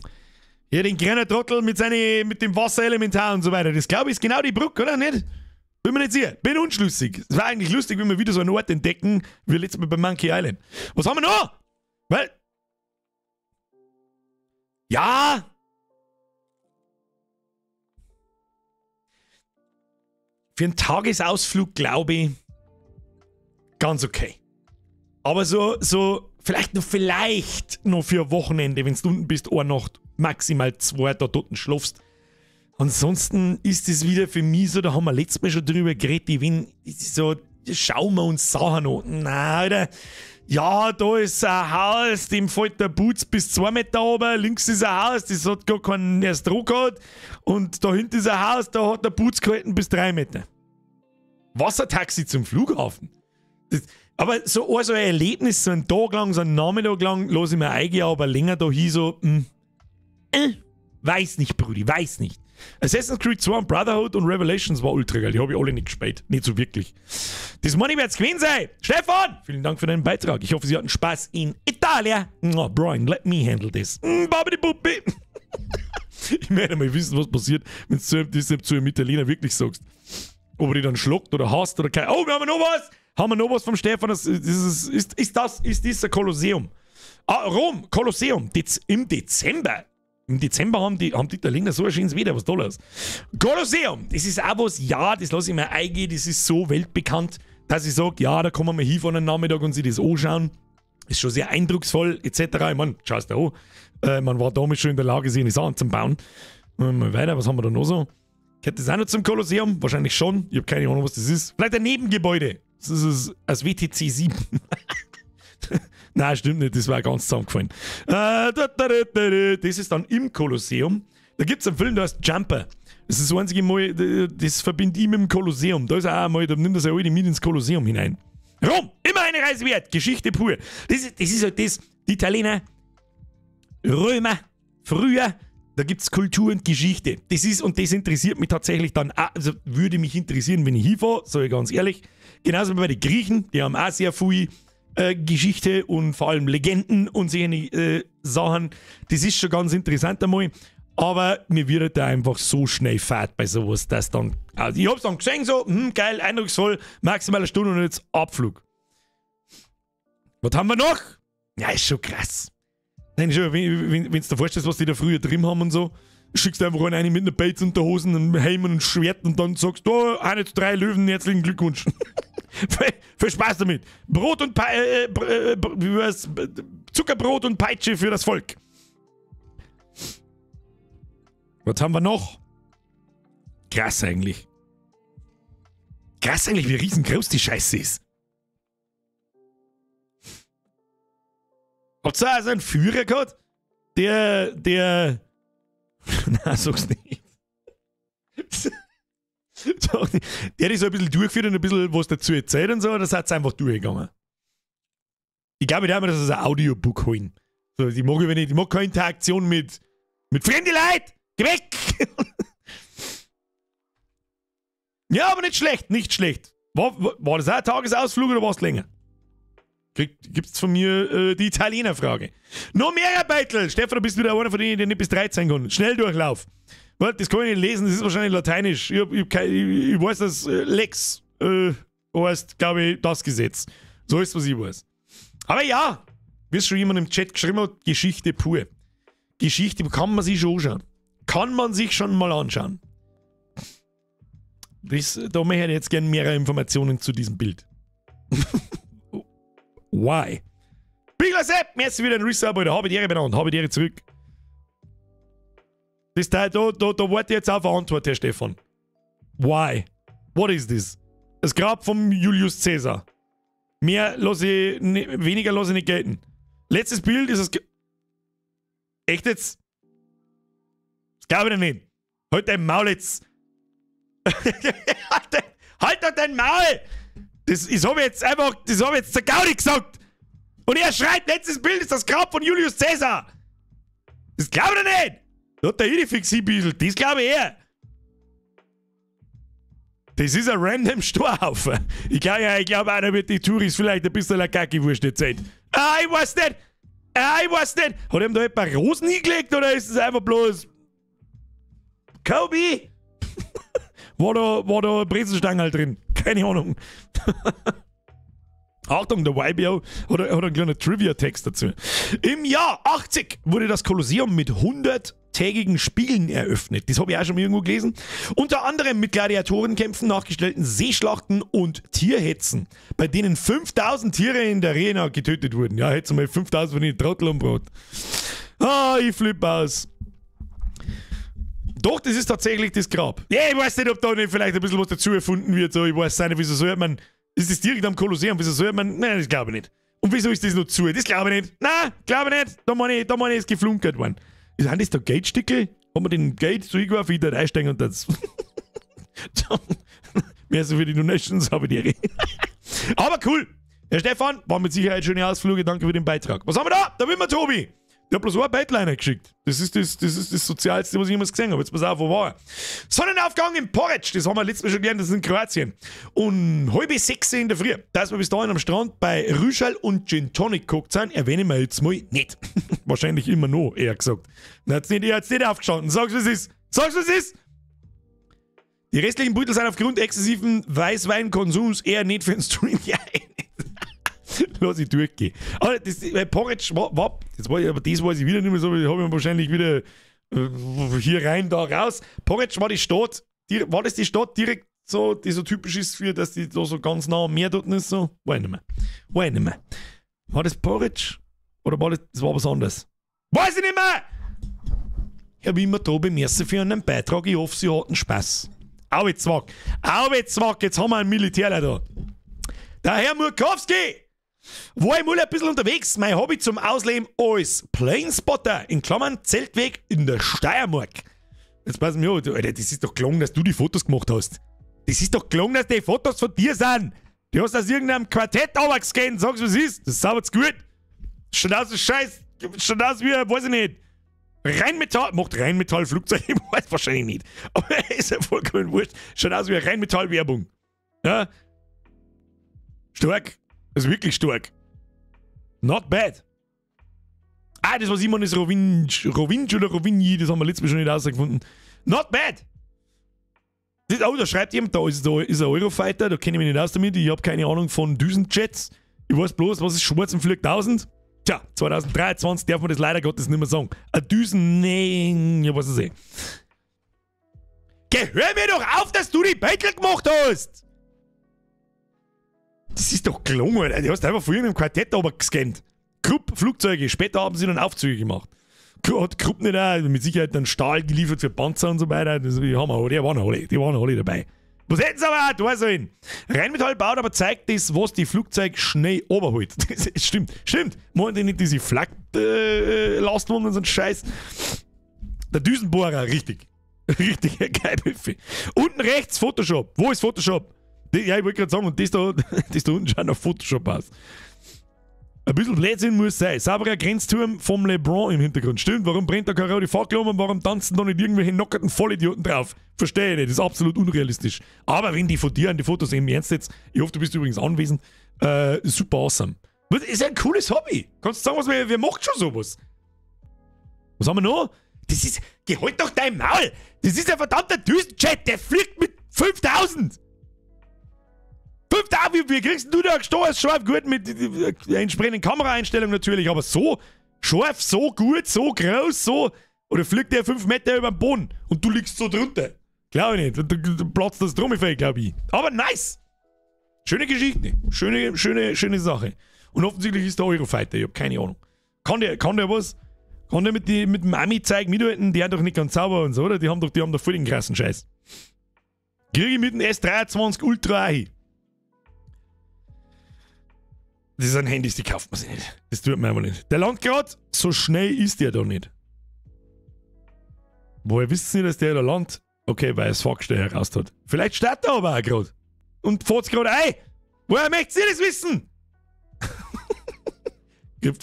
grünen Trottel mit dem Wasserelementar und so weiter. Das glaube ich ist genau die Brücke, oder nicht? Bin mir nicht sicher. Bin unschlüssig. Es war eigentlich lustig, wenn wir wieder so einen Ort entdecken, wie letztes Mal bei Monkey Island. Was haben wir noch? Weil. Ja! Für einen Tagesausflug, glaube ich, ganz okay. Aber so vielleicht noch für ein Wochenende, wenn du unten bist, eine Nacht, maximal 2 da dort schlafst. Ansonsten ist es wieder für mich so, da haben wir letztes Mal schon drüber geredet, wenn so, schauen wir uns Sachen an. Nein, Alter. Ja, da ist ein Haus, dem fällt der Boots bis 2 Meter runter, links ist ein Haus, das hat gar keinen Stroh gehabt und da hinten ist ein Haus, da hat der Boots gehalten bis 3 Meter. Wassertaxi zum Flughafen. Aber so ein Erlebnis, so einen Tag lang, so einen Nachmittag lang, lasse ich mir eingehen, aber länger da hin so, weiß nicht, Brudi, weiß nicht. Assassin's Creed 2 und Brotherhood und Revelations war ultra geil. Die habe ich alle nicht gespielt. Nicht so wirklich. Das Money wird's gewesen sein. Stefan, vielen Dank für deinen Beitrag. Ich hoffe, Sie hatten Spaß in Italien. Oh, Brian, let me handle this. Babidi-Bubbi. Ich möchte mal wissen, was passiert, wenn du das zu einem Italiener wirklich sagst. Ob er die dann schluckt oder hasst oder kein. Oh, wir haben noch was. Haben wir noch was vom Stefan? Ist das ein Kolosseum? Ah, Rom, Kolosseum. Im Dezember. Im Dezember haben die Italiener so ein schönes Wetter, was Tolles. Kolosseum, das ist auch was, ja, das lasse ich mir eingehen, das ist so weltbekannt, dass ich sage, ja, da kann man mal hinfahren am Nachmittag und sich das anschauen. Ist schon sehr eindrucksvoll, etc. Ich meine, schau es dir an. Man war damals schon in der Lage, sich eine Sachen zu bauen. Mal weiter, was haben wir da noch so? Gehört das auch noch zum Kolosseum? Wahrscheinlich schon. Ich habe keine Ahnung, was das ist. Vielleicht ein Nebengebäude. Das ist das WTC 7. Nein, stimmt nicht, das war ganz zusammengefallen. Das ist dann im Kolosseum. Da gibt es einen Film, der heißt Jumper. Das ist das einzige Mal, das verbinde ich mit dem Kolosseum. Da ist auch einmal, da nimmt das ja alle mit ins Kolosseum hinein. Rom, immer eine Reise wert, Geschichte pur. Das ist halt das, die Italiener, Römer, früher, da gibt es Kultur und Geschichte. Das ist, und das interessiert mich tatsächlich dann auch, also würde mich interessieren, wenn ich hinfahre, sage ich ganz ehrlich. Genauso wie bei den Griechen, die haben auch sehr viel Geschichte und vor allem Legenden und solche Sachen. Das ist schon ganz interessant einmal. Aber mir wird da einfach so schnell fad bei sowas, dass dann. Also ich hab's dann gesehen, so, geil, eindrucksvoll, maximal eine Stunde und jetzt Abflug. Was haben wir noch? Ja, ist schon krass. Nein, schon, wenn du dir vorstellst, was die da früher drin haben und so, schickst du einfach einen mit einer Bates-Unterhosen, einem Helm und einem Schwert und dann sagst du, 1, 3 Löwen, herzlichen Glückwunsch. Viel Spaß damit. Zuckerbrot und Peitsche für das Volk. Was haben wir noch? Krass eigentlich. Krass eigentlich, wie riesengroß die Scheiße ist. Habt ihr also einen Führer gehabt? Der na, sag's nicht. Der hat dich so ein bisschen durchgeführt und ein bisschen was dazu erzählt und so, oder seid ihr einfach durchgegangen? Ich glaube, ich habe mir das als ein Audiobook holen. So, ich mag keine Interaktion mit fremden Leuten! Geh weg! Ja, aber nicht schlecht, nicht schlecht. War das auch ein Tagesausflug oder war es länger? Gibt's von mir die Italiener-Frage. Noch mehr Beitel! Stefan, du bist wieder einer von denen, der nicht bis 13 kann. Schnelldurchlauf. Warte, das kann ich nicht lesen, das ist wahrscheinlich lateinisch. Ich weiß, dass Lex heißt, glaube ich, das Gesetz. So ist, was ich weiß. Aber ja, wie es schon jemand im Chat geschrieben hat, Geschichte pur. Geschichte kann man sich schon anschauen. Kann man sich schon mal anschauen. Da möchte ich jetzt gerne mehr Informationen zu diesem Bild. Why? Bigler Sepp, merci wieder ein Resub, Alter. Habe ich dir benannt, habe ich dir zurück. Das da warte ich jetzt auf eine Antwort, Herr Stefan. Why? What is this? Das Grab vom Julius Caesar. Weniger lasse ich nicht gelten. Letztes Bild ist das. Echt jetzt? Das glaube ich nicht. Halt dein Maul jetzt. Halt doch dein Maul! Das habe ich jetzt der Gaudi gesagt. Und er schreibt, letztes Bild ist das Grab von Julius Caesar. Das glaube ich nicht. Da hat der Idefix hinbieselt. Das glaube ich eher. Das ist ein random Storhaufen. Ich glaube, einer wird die Touris vielleicht ein bisschen eine Kacke-Wurst erzählt. Ich weiß nicht. Hat ihm da jemand Rosen hingelegt oder ist es einfach bloß Kobe? war da eine Brezenstange halt drin? Keine Ahnung. Achtung, der YBO hat einen kleinen Trivia-Text dazu. Im Jahr 80 wurde das Kolosseum mit 100-tägigen Spielen eröffnet. Das habe ich auch schon mal irgendwo gelesen. Unter anderem mit Gladiatorenkämpfen, nachgestellten Seeschlachten und Tierhetzen, bei denen 5000 Tiere in der Arena getötet wurden. Ja, hätte mal 5000 von den Trottel umgebracht. Ich flippe aus. Doch, das ist tatsächlich das Grab. Ja, ich weiß nicht, ob da nicht vielleicht ein bisschen was dazu erfunden wird. So, ich weiß nicht, wieso soll man. Ist das direkt am Kolosseum? Wieso soll man. Nein, das glaube ich nicht. Und wieso ist das noch zu? Das glaube ich nicht. Nein, glaube ich nicht. Da meine ich, ist geflunkert worden. Sind das da Gatestickel? Haben wir den Gate so irgendwo auf wieder einsteigen und das. Mehr so für die Donations habe ich die. Aber cool. Herr Stefan, war mit Sicherheit schöne Ausflüge. Danke für den Beitrag. Was haben wir da? Da will man Tobi. Der hat bloß ein Beitliner geschickt. Das ist das Sozialste, was ich jemals gesehen habe. Jetzt pass auf, wo war er? Sonnenaufgang in Porridge, das haben wir letztes Mal schon gelernt, das ist in Kroatien. Und 5:30 in der Früh, dass wir bis dahin am Strand bei Rüschel und Gin Tonic geguckt sind, erwähnen wir jetzt mal nicht. Wahrscheinlich immer noch, eher gesagt. Er hat es nicht aufgestanden. Sag's, was ist. Die restlichen Beutel sind aufgrund exzessiven Weißweinkonsums eher nicht für den Stream geeignet. Lass ich durchgehen. Aber das Porridge war das weiß ich wieder nicht mehr so, habe ich wahrscheinlich wieder hier rein, da raus. Porridge war die Stadt, war das die Stadt direkt so, die so typisch ist für, dass die da so ganz nah am Meer dort ist, so? Weiß ich nicht mehr. War das Porridge? Oder war das war was anderes? Weiß ich nicht mehr! Ich habe immer da bemessen für einen Beitrag, ich hoffe, Sie hatten Spaß. Auwetzwack, jetzt haben wir einen Militärler da. Der Herr Murkowski! War ich mal ein bisschen unterwegs, mein Hobby zum Ausleben als Planespotter, in Klammern Zeltweg in der Steiermark. Jetzt pass mir an, Alter, das ist doch gelungen, dass du die Fotos gemacht hast. Das ist doch gelungen, dass die Fotos von dir sind. Die hast aus irgendeinem Quartett runtergescannt, sagst was ist. Das saubert's gut. Schaut aus wie Scheiß, schaut aus wie, weiß ich nicht. Rheinmetall, macht Rheinmetall Flugzeug, ich weiß wahrscheinlich nicht. Aber ist ja vollkommen wurscht. Schaut aus wie eine Rheinmetall-Werbung. Ja? Stark. Das ist wirklich stark. Not bad. Das was ich meine ist Rovinj oder Rovinji, das haben wir letztes Mal schon nicht herausgefunden. Not bad. Da schreibt jemand, da ist ein Eurofighter, da kenne ich mich nicht aus damit, ich habe keine Ahnung von Düsenjets. Ich weiß bloß, was ist Schwarz im Flug 1000? Tja, 2023 darf man das leider Gottes nicht mehr sagen. Ein Düsen, nee, ja, was ist eh. Geh, hör mir doch auf, dass du die Beitel gemacht hast! Das ist doch gelungen, Alter. Du hast einfach von irgendeinem Quartett aber gescannt. Krupp, Flugzeuge, später haben sie dann Aufzüge gemacht. Hat Krupp nicht auch mit Sicherheit dann Stahl geliefert für Panzer und so weiter. Die waren alle dabei. Was hätten sie aber auch da sollen? Rheinmetall baut aber zeigt das, was die Flugzeug schnell overholt. Das stimmt. Meinen die nicht diese Flak-Lastwagen und so ein Scheiß? Der Düsenbohrer, richtig. Richtig, geil. Unten rechts Photoshop. Wo ist Photoshop? Ja, ich wollte gerade sagen, und das da unten schaut nach Photoshop aus. Ein bisschen Blödsinn muss sein. Sauberer Grenzturm vom LeBron im Hintergrund. Stimmt, warum brennt da keine rote Fackel um und warum tanzen da nicht irgendwelche nockerten Vollidioten drauf? Verstehe ich nicht, das ist absolut unrealistisch. Aber wenn die von dir an die Fotos im Ernst jetzt, ich hoffe, du bist übrigens anwesend, super awesome. Das ist ein cooles Hobby. Kannst du sagen, wer macht schon sowas? Was haben wir noch? Das ist, geh halt doch dein Maul! Das ist ein verdammter Düsenjet, der fliegt mit 5000! 5000, wie kriegst du da gestoßen? Scharf gut mit der entsprechenden Kameraeinstellung natürlich, aber so scharf, so gut, so groß, so. Oder fliegt der 5 Meter über den Boden und du liegst so drunter. Glaube ich nicht. Da platzt das Trommelfell, glaube ich. Aber nice! Schöne Geschichte. Schöne Sache. Und offensichtlich ist der Eurofighter, ich hab keine Ahnung. Kann der was? Kann der mit dem Ami-Zeug mithalten? Der hat doch nicht ganz sauber und so, oder? Die haben doch voll den krassen Scheiß. Kriege ich mit dem S23 Ultra auch hin. Das sind Handys, die kauft man sich nicht. Das tut man einfach nicht. Der Landgrad, so schnell ist der da nicht. Woher wisst ihr, dass der da landet? Okay, weil er das Fahrgestell heraus hat. Vielleicht steht er aber auch gerade. Und fährt's gerade ein. Woher möchtet ihr das wissen? Das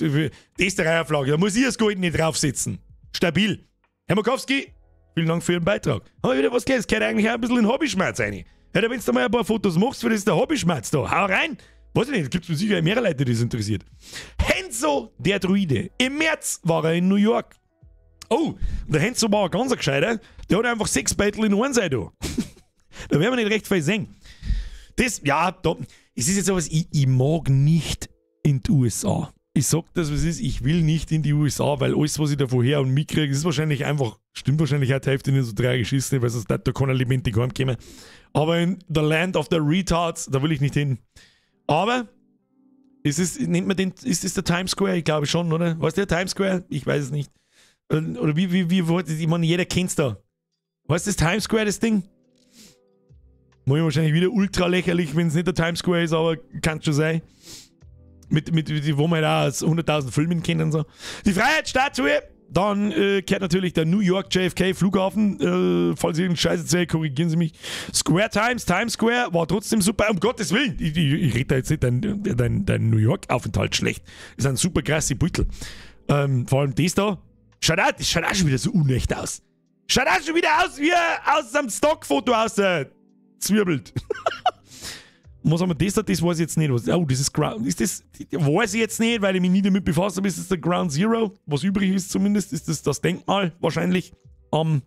ist der Reiherflagge, da muss ich das Gold nicht draufsetzen. Stabil. Herr Makowski, vielen Dank für Ihren Beitrag. Haben wir wieder was gehört? Das gehört eigentlich auch ein bisschen in Hobbyschmerz rein. Ja, wenn du mal ein paar Fotos machst, für das ist der Hobbyschmerz da. Hau rein. Weiß ich nicht, gibt es sicher mehrere Leute, die das interessiert. Henzo, der Druide. Im März war er in New York. Oh, der Henzo war ein ganz gescheiter. Der hat einfach 6 Battle in one Seite da. Da werden wir nicht recht viel sehen. Das, ja, da, es ist jetzt sowas, ich mag nicht in die USA. Ich sag das, was es ist, ich will nicht in die USA, weil alles, was ich da vorher und mitkriege, ist wahrscheinlich einfach, stimmt wahrscheinlich auch die Hälfte nicht so tragisch ist, weil sonst da keiner lebendig heimkommen. Aber in the land of the retards, da will ich nicht hin. Aber, ist das der Times Square? Ich glaube schon, oder? Was ist der Times Square? Ich weiß es nicht. Oder ich meine, jeder kennt's da. Was ist das Times Square, das Ding? Muss ich wahrscheinlich wieder ultra lächerlich, wenn es nicht der Times Square ist, aber kann es schon sein. Wo man da aus 100.000 Filmen kennt und so. Die Freiheitsstatue, dann gehört natürlich der New York JFK Flughafen. Falls ich irgendeinen Scheiß erzähle, korrigieren Sie mich. Times Square war trotzdem super. Um Gottes Willen, ich rede da jetzt nicht dein New York-Aufenthalt schlecht. Das sind super krasse Beutel. Vor allem das da. Das schaut auch schon wieder so unecht aus. Schaut auch schon wieder aus wie aus einem Stockfoto zwirbelt. Was haben wir das da? Das weiß ich jetzt nicht. Oh, das ist Ground. Ist das? Weiß ich jetzt nicht, weil ich mich nie damit befasst habe. Ist das der Ground Zero? Was übrig ist zumindest. Ist das Denkmal wahrscheinlich wo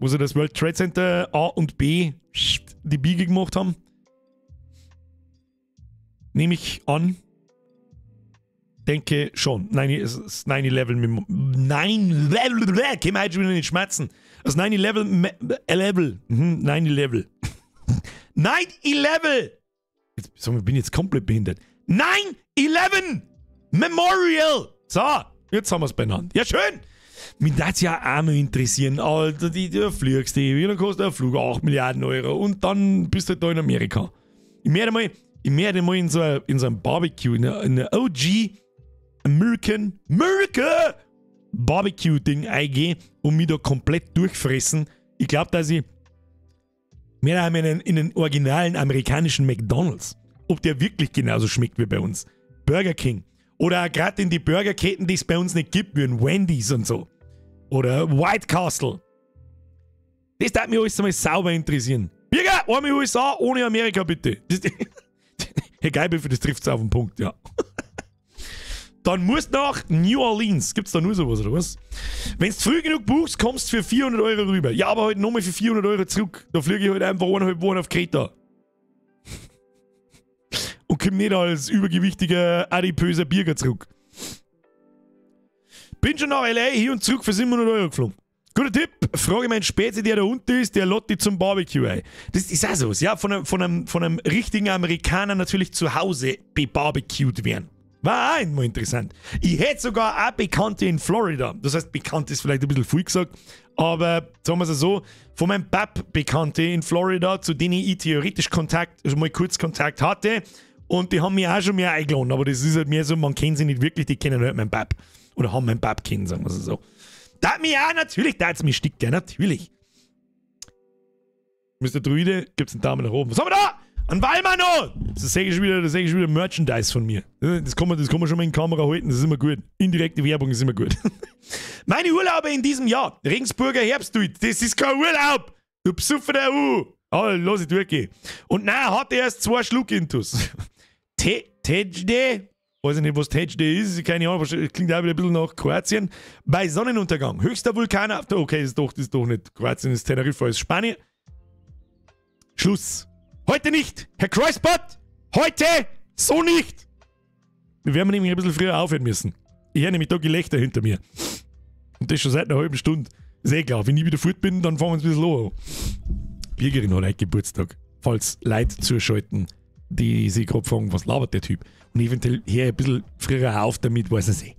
sie das World Trade Center A und B die Biege gemacht haben? Nehme ich an. Denke schon. 9-11 mit 9-11. Können wir heute schon wieder nicht schmerzen. Das 9-11. 9-11. 9-11! Ich bin jetzt komplett behindert. 9-11! Memorial! So, jetzt haben wir es benannt. Ja, schön! Mich würde es ja auch mal interessieren, Alter, du fliegst wie lange kostet der Flug? 8 Milliarden Euro und dann bist du da in Amerika. Ich werde mal in so einem Barbecue, in einer OG American Barbecue-Ding eingehen und mich da komplett durchfressen. Ich glaube, dass ich wir haben in den originalen amerikanischen McDonalds. Ob der wirklich genauso schmeckt wie bei uns. Burger King. Oder gerade in die Burgerketten, die es bei uns nicht gibt, wie ein Wendy's und so. Oder White Castle. Das darf mich alles einmal sauber interessieren. Bürger, einmal USA, ohne Amerika bitte. Herr Geibel, das trifft es auf den Punkt, ja. Dann musst du nach New Orleans. Gibt's da nur sowas, oder was? Wenn du früh genug buchst, kommst du für 400 Euro rüber. Ja, aber halt nochmal für 400 Euro zurück. Da fliege ich halt einfach 1,5 Wochen auf Kreta. Und komm nicht als übergewichtiger, adipöser Bürger zurück. Bin schon nach L.A. hier und zurück für 700 Euro geflogen. Guter Tipp, frage meinen Spätze, der da unten ist, der lädt dich zum Barbecue ein. Das ist auch so, ja, von einem richtigen Amerikaner natürlich zu Hause bebarbecued werden. War auch einmal interessant. Ich hätte sogar auch Bekannte in Florida. Das heißt, bekannt ist vielleicht ein bisschen viel gesagt, aber sagen wir es so, von meinem Pap Bekannte in Florida, zu denen ich theoretisch mal kurz Kontakt hatte, und die haben mich auch schon mehr eingeladen, aber das ist halt mehr so, man kennt sie nicht wirklich, die kennen halt meinen Pap. Oder haben meinen Pap kennen, sagen wir es so. Da hat mich auch natürlich, da hat es mich stickt, ja, natürlich. Mr. Druide, gibt's einen Daumen nach oben. Was haben wir da? Ein Wallmann! Das sehe ich schon wieder Merchandise von mir. Das kann man schon mal in die Kamera halten, das ist immer gut. Indirekte Werbung ist immer gut. Meine Urlaube in diesem Jahr. Regensburger Herbstdude, das ist kein Urlaub! Du besoffener Oh, lass ich durchgehen. Und nein, hat er erst 2 Schluck intus. Tejde? Weiß ich nicht, was Tejde ist, keine Ahnung, klingt auch wieder ein bisschen nach Kroatien. Bei Sonnenuntergang. Höchster Vulkan auf der... Okay, das ist doch nicht Kroatien, das ist Teneriffa, ist Spanien. Schluss. Heute nicht! Herr Kreuzbott! Heute so nicht! Wir werden nämlich ein bisschen früher aufhören müssen. Ich höre nämlich da Gelächter hinter mir. Und das schon seit einer halben Stunde. Ist eh klar, wenn ich wieder fort bin, dann fangen wir ein bisschen an. Bürgerin hat heute Geburtstag. falls Leute zuschalten, die sich gerade fragen, was labert der Typ. Und eventuell hier ein bisschen früher auf damit, weiß ich nicht.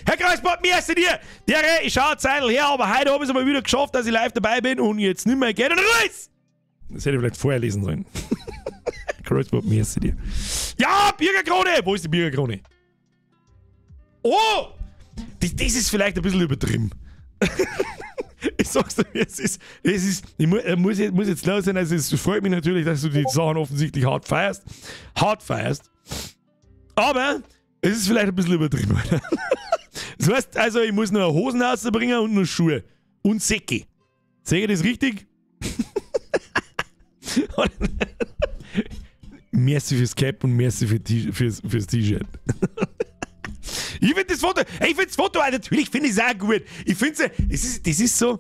Herr Kreuzbart, mir ist dir! Ich schaue eine Zeit her, aber heute habe ich es mal wieder geschafft, dass ich live dabei bin und jetzt nicht mehr geht und raus! Das hätte ich vielleicht vorher lesen sollen. Kreuzbart, mir ist dir. Ja, Biergerkrone! Wo ist die Biergerkrone? Oh! Das ist vielleicht ein bisschen übertrieben. Ich sag's dir, ich muss jetzt klar sein, also es freut mich natürlich, dass du die Sachen offensichtlich hart feierst. Aber es ist vielleicht ein bisschen übertrieben. Das heißt, also ich muss noch Hosen rausbringen und noch Schuhe. Und Säcke. Sehe ich das richtig? Merci fürs Cap und merci fürs T-Shirt. Ich finde das Foto, natürlich finde ich es auch gut. Ich finde das ist so.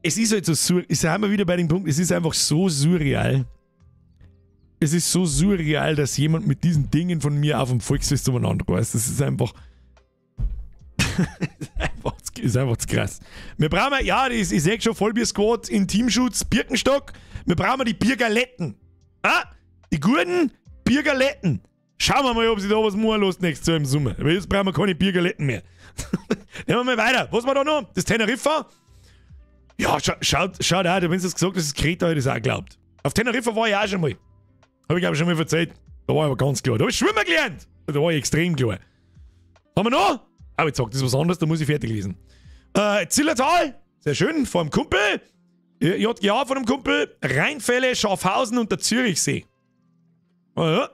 Es ist halt so surreal. Sind wir wieder bei dem Punkt, es ist einfach so surreal. Es ist so surreal, dass jemand mit diesen Dingen von mir auf dem Volksfest umeinander reißt. Das ist einfach. ist einfach zu krass. Wir brauchen, ich sehe schon, Vollbier-Squad in Teamschutz, Birkenstock. Wir brauchen die Biergaletten. Die guten Biergaletten. Schauen wir mal, ob sie da was machen lässt nächstes Jahr im Sommer. Aber jetzt brauchen wir keine Biergaletten mehr. Nehmen wir mal weiter. Was war da noch? Das Teneriffa? Ja, schaut auch, wenn du das gesagt hast, das Kreta, hätte ich das auch geglaubt. Auf Teneriffa war ich auch schon mal. Habe ich glaube schon mal erzählt. Da war ich aber ganz klar. Da habe ich schwimmen gelernt. Da war ich extrem klar. Haben wir noch? Aber jetzt sagt das ist was anderes, da muss ich fertig lesen. Zillertal, sehr schön, vor dem Kumpel. JGA von dem Kumpel. Rheinfälle, Schaffhausen und der Zürichsee. Ja,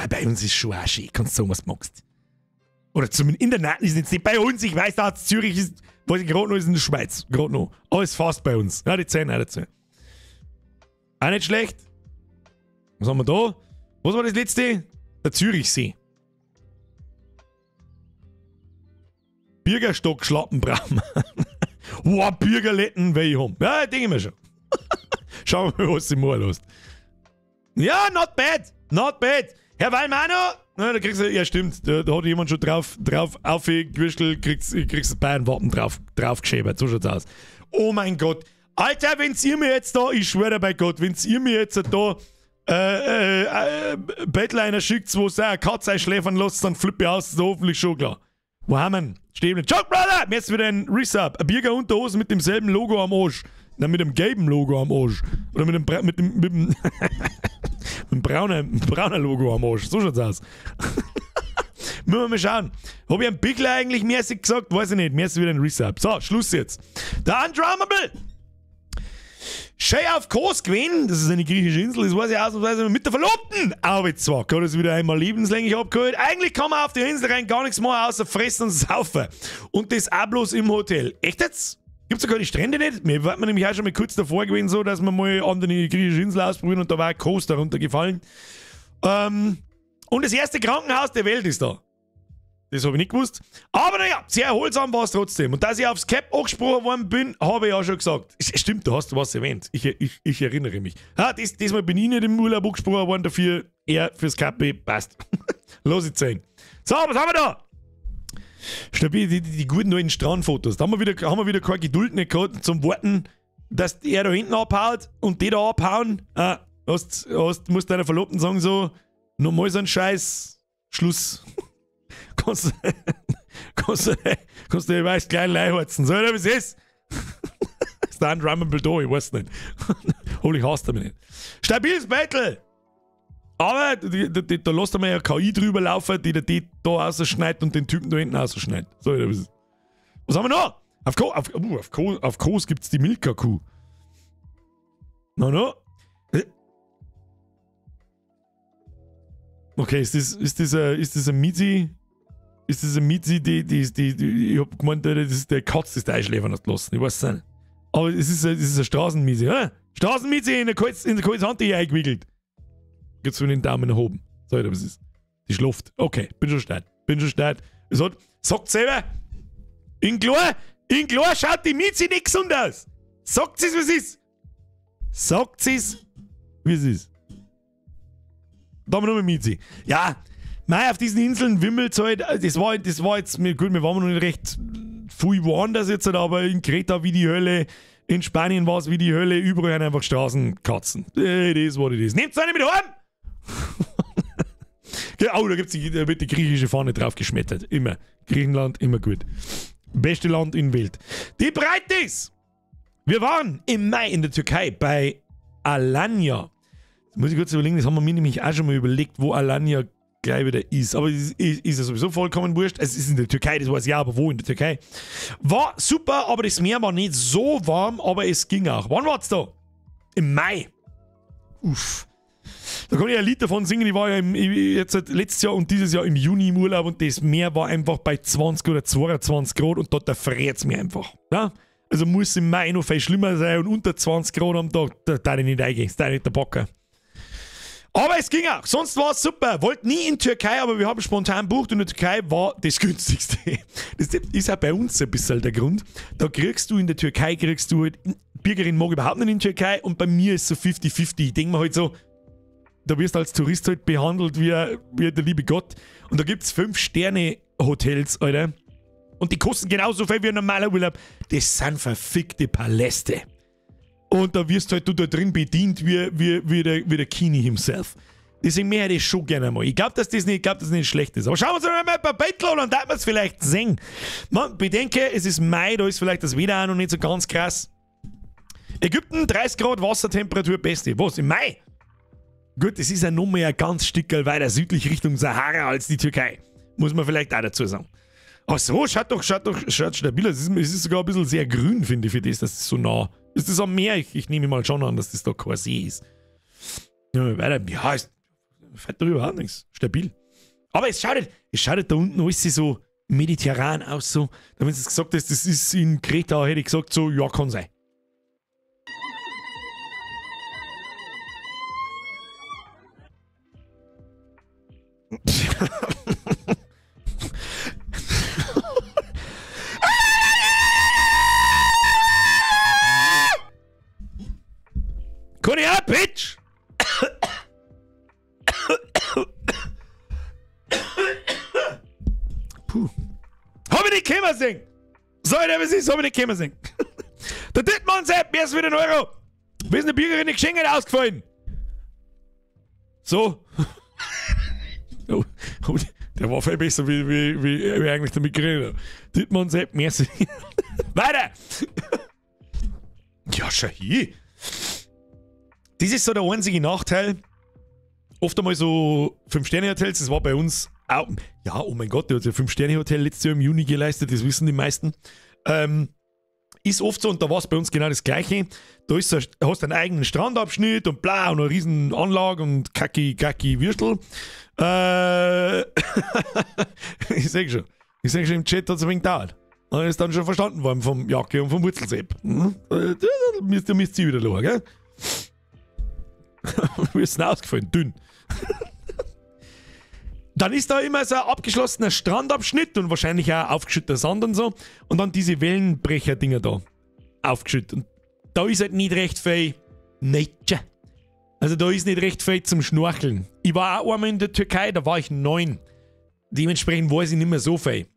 bei uns ist schon auch schön. Kannst du sagen, was du magst. Oder zumindest in der Nähe ist jetzt nicht bei uns. Ich weiß, da Zürich ist, weiß ich gerade noch, ist in der Schweiz. Gerade noch. Alles fast bei uns. Ja, die 10 auch dazu. Auch nicht schlecht. Was haben wir da? Was war das letzte? Der Zürichsee. Bürgerstock Schlappenbraum. Wow, Bürgerletten will ich haben. Ja, denke ich mir schon. Schauen wir mal, was sie mal lässt. Ja, not bad. Not bad. Herr Wallmano, da kriegst du, ja stimmt, da hat jemand schon drauf aufgewürschtelt, kriegst das Bayern-Wappen draufgeschäbert. So schaut's aus. Oh mein Gott. Alter, wenn's ihr mir jetzt da, ich schwöre bei Gott, wenn's ihr mir jetzt da Bettliner schickt, wo es eine Katze einschläfern lässt, dann flippe ich aus, ist hoffentlich schon klar. Wo haben wir ihn? Stäbchen. Chuck, Brother! Jetzt wieder ein Resub. Ein Bierger Unterhose mit demselben Logo am Arsch. Nein, mit dem gelben Logo am Arsch. Oder mit dem braunen Logo am Arsch. So schaut's aus. Müssen wir mal schauen. Habe ich einen Pickler eigentlich mäßig gesagt? Weiß ich nicht. Mäßig wieder ein Resub. So, Schluss jetzt. Der Undrummable. Schön auf Kos gewesen. Das ist eine griechische Insel. Das weiß ich ausnahmsweise mit der Verlobten. Aber jetzt zwar, hat es wieder einmal lebenslänglich abgeholt. Eigentlich kann man auf die Insel rein gar nichts mehr außer fressen und saufen. Und das auch bloß im Hotel. Echt jetzt? Gibt's ja gar die Strände nicht? Mir war nämlich auch schon mal kurz davor gewesen, so, dass wir mal an die griechische Insel ausprobieren und da war ein Kos darunter gefallen. Und das erste Krankenhaus der Welt ist da. Das habe ich nicht gewusst. Aber naja, sehr erholsam war es trotzdem. Und dass ich aufs Cap angesprochen worden bin, habe ich ja schon gesagt. Stimmt, da hast du was erwähnt. Ich erinnere mich. Diesmal bin ich nicht im Urlaub angesprochen worden dafür. Er fürs Cap passt. Los jetzt sehen. So, was haben wir da? Stabil, die guten neuen Strandfotos. Da haben wir wieder keine Geduld nicht gehabt zum Warten, dass er da hinten abhaut und die da abhauen. Musst deiner Verlobten sagen, so, nochmal so ein Scheiß. Schluss. Kannst du weißt gleich leiharzen. So, oder was ist? Ist da ein Drummable da? Ich weiß nicht. Holy, hasst er mich nicht. Stabiles Battle! Aber da lässt er mal ja KI drüber laufen, die da rausschneidet und den Typen da hinten rausschneidet. So, oder was ist? Was haben wir noch? Auf Kos gibt's die Milka-Kuh. No. Okay, ist das ein Miezi? Ist das ein Miezi, die ich hab gemeint, das ist der Katz, das der einschläfern hat lassen. Ich weiß es nicht. Aber es ist ein Straßenmiezi, hä? Straßenmiezi in der kalten Hand hier eingewickelt. Gibt's von den Daumen nach oben. So, was ist? Die schläft. Okay, bin schon stark. Es hat, sagt selber, in klar schaut die Miezi nicht gesund aus. Sagt sie's, was ist. Sagt sie's, wie es ist. Da haben wir noch mal Miezi. Ja, nein, auf diesen Inseln wimmelt's halt. Das war jetzt, gut, wir waren noch nicht recht viel woanders jetzt, aber in Kreta wie die Hölle. In Spanien war es wie die Hölle, überall einfach Straßenkatzen. Das war das. Nehmt's eine mit heim! Oh, da wird die griechische Fahne drauf geschmettert. Immer. Griechenland, immer gut. Beste Land in der Welt. Die Breitis! Wir waren im Mai in der Türkei bei Alanya. Das muss ich kurz überlegen, das haben wir mir nämlich auch schon mal überlegt, wo Alanya gleich wieder ist. Aber es ist ja sowieso vollkommen wurscht. Es ist in der Türkei, das weiß ich auch, aber wo in der Türkei? War super, aber das Meer war nicht so warm, aber es ging auch. Wann war's da? Im Mai. Uff. Da kann ich ein Lied davon singen. Ich war ja jetzt letztes Jahr und dieses Jahr im Juni im Urlaub und das Meer war einfach bei 20 oder 22 Grad und dort friert es mir einfach. Ja? Also muss im Mai noch viel schlimmer sein und unter 20 Grad am Tag, da darf ich nicht reingehen. Das darf ich nicht der Bocker. Aber es ging auch. Sonst war es super. Wollte nie in Türkei, aber wir haben spontan gebucht und in der Türkei war das günstigste. Das ist auch bei uns ein bisschen der Grund. Da kriegst du in der Türkei, Bürgerin mag überhaupt nicht in der Türkei und bei mir ist so 50-50. Ich denke mir halt so, da wirst du als Tourist halt behandelt wie der liebe Gott. Und da gibt es 5-Sterne-Hotels, Alter. Und die kosten genauso viel wie ein normaler Urlaub. Das sind verfickte Paläste. Und da wirst halt du da drin bedient wie der Kini himself. Deswegen mehr hätte ich schon gerne mal. Ich glaube, dass das nicht schlecht ist. Aber schauen wir uns mal ein paar Bettel an und dann wir es vielleicht sehen. Man bedenke, es ist Mai, da ist vielleicht das Wetter auch noch nicht so ganz krass. Ägypten, 30 Grad Wassertemperatur, beste. Was, im Mai? Gut, es ist ja noch mehr ein ganz Stückchen weiter südlich Richtung Sahara als die Türkei. Muss man vielleicht auch dazu sagen. Ach so, schaut stabiler. Es ist sogar ein bisschen sehr grün, finde ich, für das, dass es so nah ist. Das am Meer? Ich nehme mal schon an, dass das da kein See ist. Ja, weiter. Ja, es fällt darüber überhaupt nichts. Stabil. Aber es schaut da unten alles so mediterran aus. So. Wenn du gesagt hast, das ist in Kreta, hätte ich gesagt, so, ja, kann sein. Komm her, Bitch! Puh. Hab ich nicht können singen! Soll ich was ist, hab ich nicht können singen. Der Dittmann-Sepp, mir ist wieder ein Euro. Wie ist eine Bürgerin die Geschenke ausgefallen? So. Oh, der war viel besser, wie eigentlich damit geredet. Dittmann-Sepp, merci. Weiter! Ja, schau hier. Das ist so der einzige Nachteil. Oft einmal so 5-Sterne-Hotels, das war bei uns auch. Ja, oh mein Gott, der hat ja 5-Sterne-Hotel letztes Jahr im Juni geleistet, das wissen die meisten. Ist oft so, und da war es bei uns genau das Gleiche. Da hast du einen eigenen Strandabschnitt und bla und eine riesen Anlage und kacki Würstel. Ich sag schon im Chat, hat es ein wenig gedauert. Und ist dann schon verstanden worden vom Jacke und vom Wurzelsepp. Da müsst ihr wieder schauen, gell? Wie ist denn ausgefallen? Dünn. Dann ist da immer so ein abgeschlossener Strandabschnitt und wahrscheinlich auch aufgeschütteter Sand und so. Und dann diese Wellenbrecher-Dinger da aufgeschüttet. Und da ist halt nicht recht viel Nature. Also da ist nicht recht viel zum Schnorcheln. Ich war auch einmal in der Türkei, da war ich 9. Dementsprechend weiß ich nicht mehr so viel.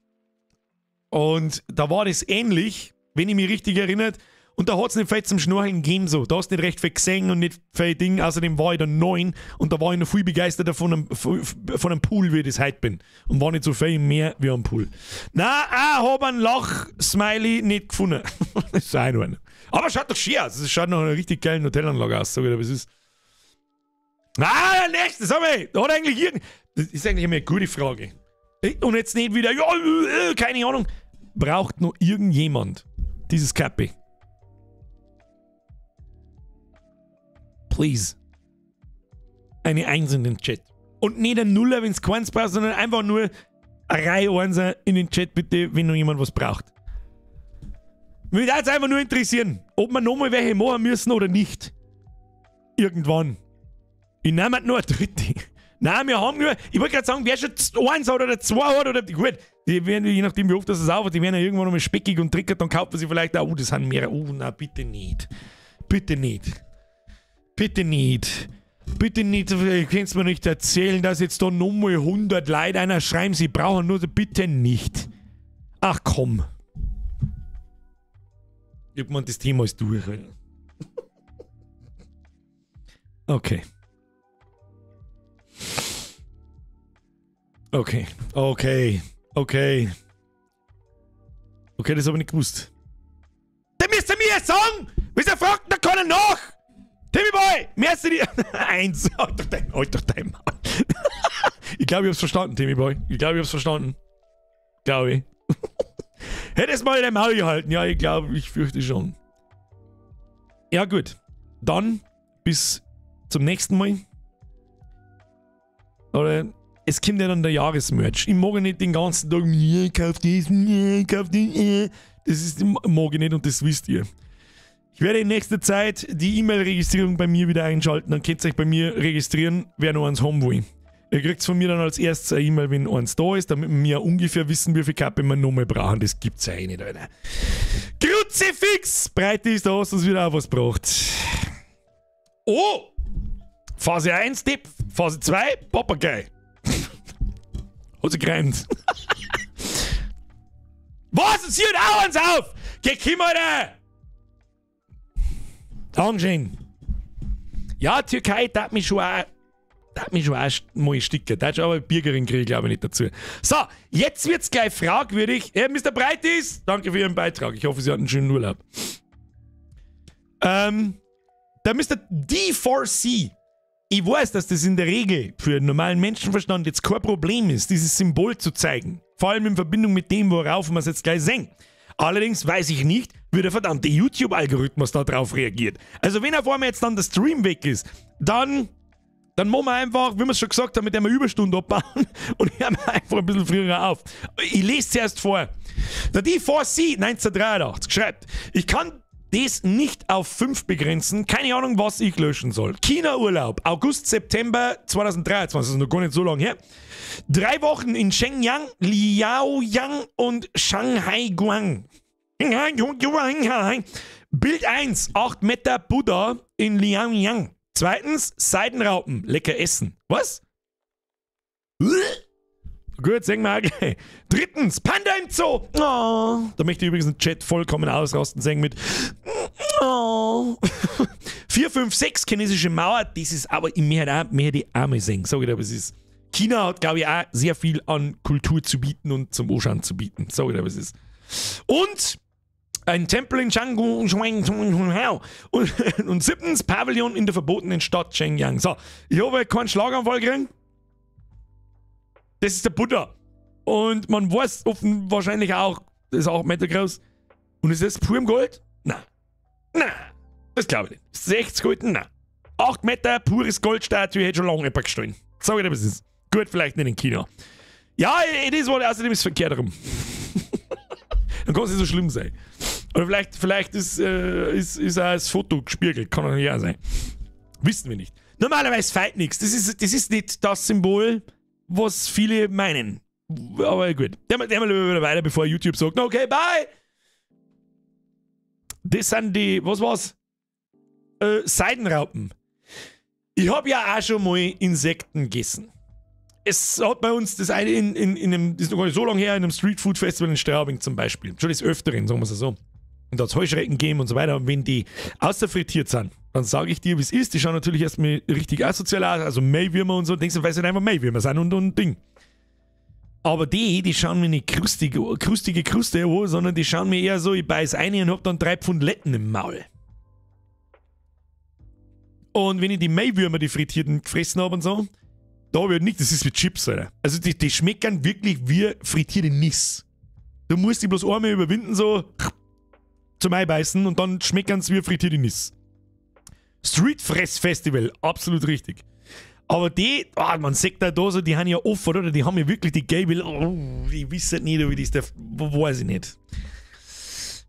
Und da war das ähnlich, wenn ich mich richtig erinnere. Und da hat es nicht viel zum Schnorcheln gegeben so. Da hast du nicht recht viel gesehen und nicht viel Ding. Außerdem war ich dann 9 und da war ich noch viel begeisterter von einem Pool, wie ich das heute bin. Und war nicht so viel mehr wie am Pool. Na, habe einen Lach-Smiley nicht gefunden. Das ist auch nur. Aber schaut doch schön aus. Es schaut nach einer richtig geilen Hotelanlage aus, so wie das ist. Der nächste, sag mal, da hat eigentlich das ist eigentlich eine gute Frage. Und jetzt nicht wieder, ja, keine Ahnung. Braucht noch irgendjemand dieses Kappe? Please. Eine 1 in den Chat. Und nicht ein Nuller, wenn es keins braucht, sondern einfach nur eine Reihe 1 in den Chat, bitte, wenn noch jemand was braucht. Mich würde jetzt einfach nur interessieren, ob wir nochmal welche machen müssen oder nicht. Irgendwann. Ich nehme nur eine dritte. Nein, wir haben nur, ich wollte gerade sagen, wer schon 1 hat oder 2 hat oder, gut, die werden, je nachdem wie oft das aufhört, die werden ja irgendwann nochmal speckig und trickert, dann kauft man sie vielleicht auch, das sind mehrere, na bitte nicht. Bitte nicht. Bitte nicht. Bitte nicht, ihr könnt mir nicht erzählen, dass jetzt da nochmal 100 Leute einer schreiben, sie brauchen nur, bitte nicht. Ach komm. Ich hab gemeint, das Thema ist durch, Alter. Okay. Okay. Okay, das hab ich nicht gewusst. Der müsst ihr mir sagen! Wieso fragt da keiner nach? Timmy Boy, merkst du dir? Eins. Halt doch dein Maul. Ich glaube, ich hab's verstanden, Timmy Boy. Glaube ich. Hättest mal dein Maul gehalten. Ja, ich fürchte schon. Ja, gut. Dann bis zum nächsten Mal. Oder es kommt ja dann der Jahresmerch. Ich mag nicht den ganzen Tag, kauf das, kauf das. Das mag ich nicht und das wisst ihr. Ich werde in nächster Zeit die E-Mail-Registrierung bei mir wieder einschalten. Dann könnt ihr euch bei mir registrieren, wer noch eins haben will. Ihr kriegt von mir dann als erstes eine E-Mail, wenn eins da ist, damit wir ungefähr wissen, wie viel Kappe wir nochmal brauchen. Das gibt's ja eh nicht, Alter. Kruzifix! Breite ist da, dass wieder auch was braucht. Oh! Phase 1 Tipp, Phase 2 Papagei. Hat sie gereimt. Was? Es hört auch eins auf! Geh, komm, Alter! Dankeschön. Ja, Türkei darf mich schon auch mal sticken. Da ist aber eine Bürgerin kriege ich glaube ich nicht dazu. So, jetzt wird's gleich fragwürdig. Mr. Breitis, danke für Ihren Beitrag. Ich hoffe, Sie hatten einen schönen Urlaub. Der Mr. D4C. Ich weiß, dass das in der Regel für einen normalen Menschenverstand jetzt kein Problem ist, dieses Symbol zu zeigen. Vor allem in Verbindung mit dem, worauf wir es jetzt gleich sehen. Allerdings weiß ich nicht, wie der verdammte YouTube-Algorithmus da drauf reagiert. Also wenn auf einmal jetzt dann der Stream weg ist, dann machen wir einfach, wie wir es schon gesagt haben, mit dem wir Überstunden abbauen und hören wir einfach ein bisschen früher auf. Ich lese zuerst vor. Der D4C 1983 schreibt, ich kann das nicht auf 5 begrenzen, keine Ahnung, was ich löschen soll. China-Urlaub, August, September 2023, das ist noch gar nicht so lange her. 3 Wochen in Shenyang, Liaoyang und Shanghai Guang. Bild 1, 8 Meter Buddha in Liaoyang. 2. Seidenraupen, lecker essen. Was? Gut, sagen wir auch gleich. 3. Panda im Zoo. Oh. Da möchte ich übrigens den Chat vollkommen ausrasten, sagen mit oh. 4, 5, 6 chinesische Mauer. Das ist aber, ich möchte die auch mal sehen. Sag ich dir, was es ist. China hat, glaube ich, auch sehr viel an Kultur zu bieten und zum Anschauen zu bieten. Sag ich dir, was es ist. Und ein Tempel in Changgu und 7. Pavillon in der verbotenen Stadt Shenyang. So, ich habe keinen Schlaganfall gekriegt. Das ist der Buddha. Und man weiß offen wahrscheinlich auch, das ist auch 8 Meter groß. Und ist das pur im Gold? Nein. Das glaube ich nicht. 60 Gold? Nein. 8 Meter pures Goldstatue hätte schon lange jemand gestohlen. Sag ich dir, was ist. Gut, vielleicht nicht in China. Ja, das war außerdem ist verkehrt rum. Dann kann es nicht so schlimm sein. Oder vielleicht ist auch das Foto gespiegelt. Kann auch ja sein. Wissen wir nicht. Normalerweise feit nichts. Das ist nicht das Symbol, was viele meinen. Aber gut. Der mal wieder weiter, bevor YouTube sagt, okay, bye! Das sind die, was war's? Seidenraupen. Ich habe ja auch schon mal Insekten gegessen. Es hat bei uns das eine das ist noch gar nicht so lange her, in einem Streetfood Festival in Straubing zum Beispiel. Schon des Öfteren, sagen wir es so. Und da hat es Heuschrecken gegeben und so weiter. Und wenn die außerfrittiert sind, dann sage ich dir, wie es ist. Die schauen natürlich erstmal richtig asozial aus, also Maiwürmer und so. Denkst du, weil sie einfach Maiwürmer sind und Ding. Aber die schauen mir nicht krustige Kruste an, sondern die schauen mir eher so, ich beiß ein und hab dann 3 Pfund Letten im Maul. Und wenn ich die Maiwürmer, die frittierten, gefressen habe und so, da wird nicht, das ist wie Chips, Alter. Also die schmecken wirklich wie frittierte Niss. Du musst die bloß einmal überwinden, so zum Einbeißen und dann schmecken sie wie frittierte Niss. Street Fress Festival, absolut richtig. Aber die, man sagt da so, die haben ja offen, oder? Die haben ja wirklich die gelbe, ich weiß nicht, wie das darf, weiß ich nicht.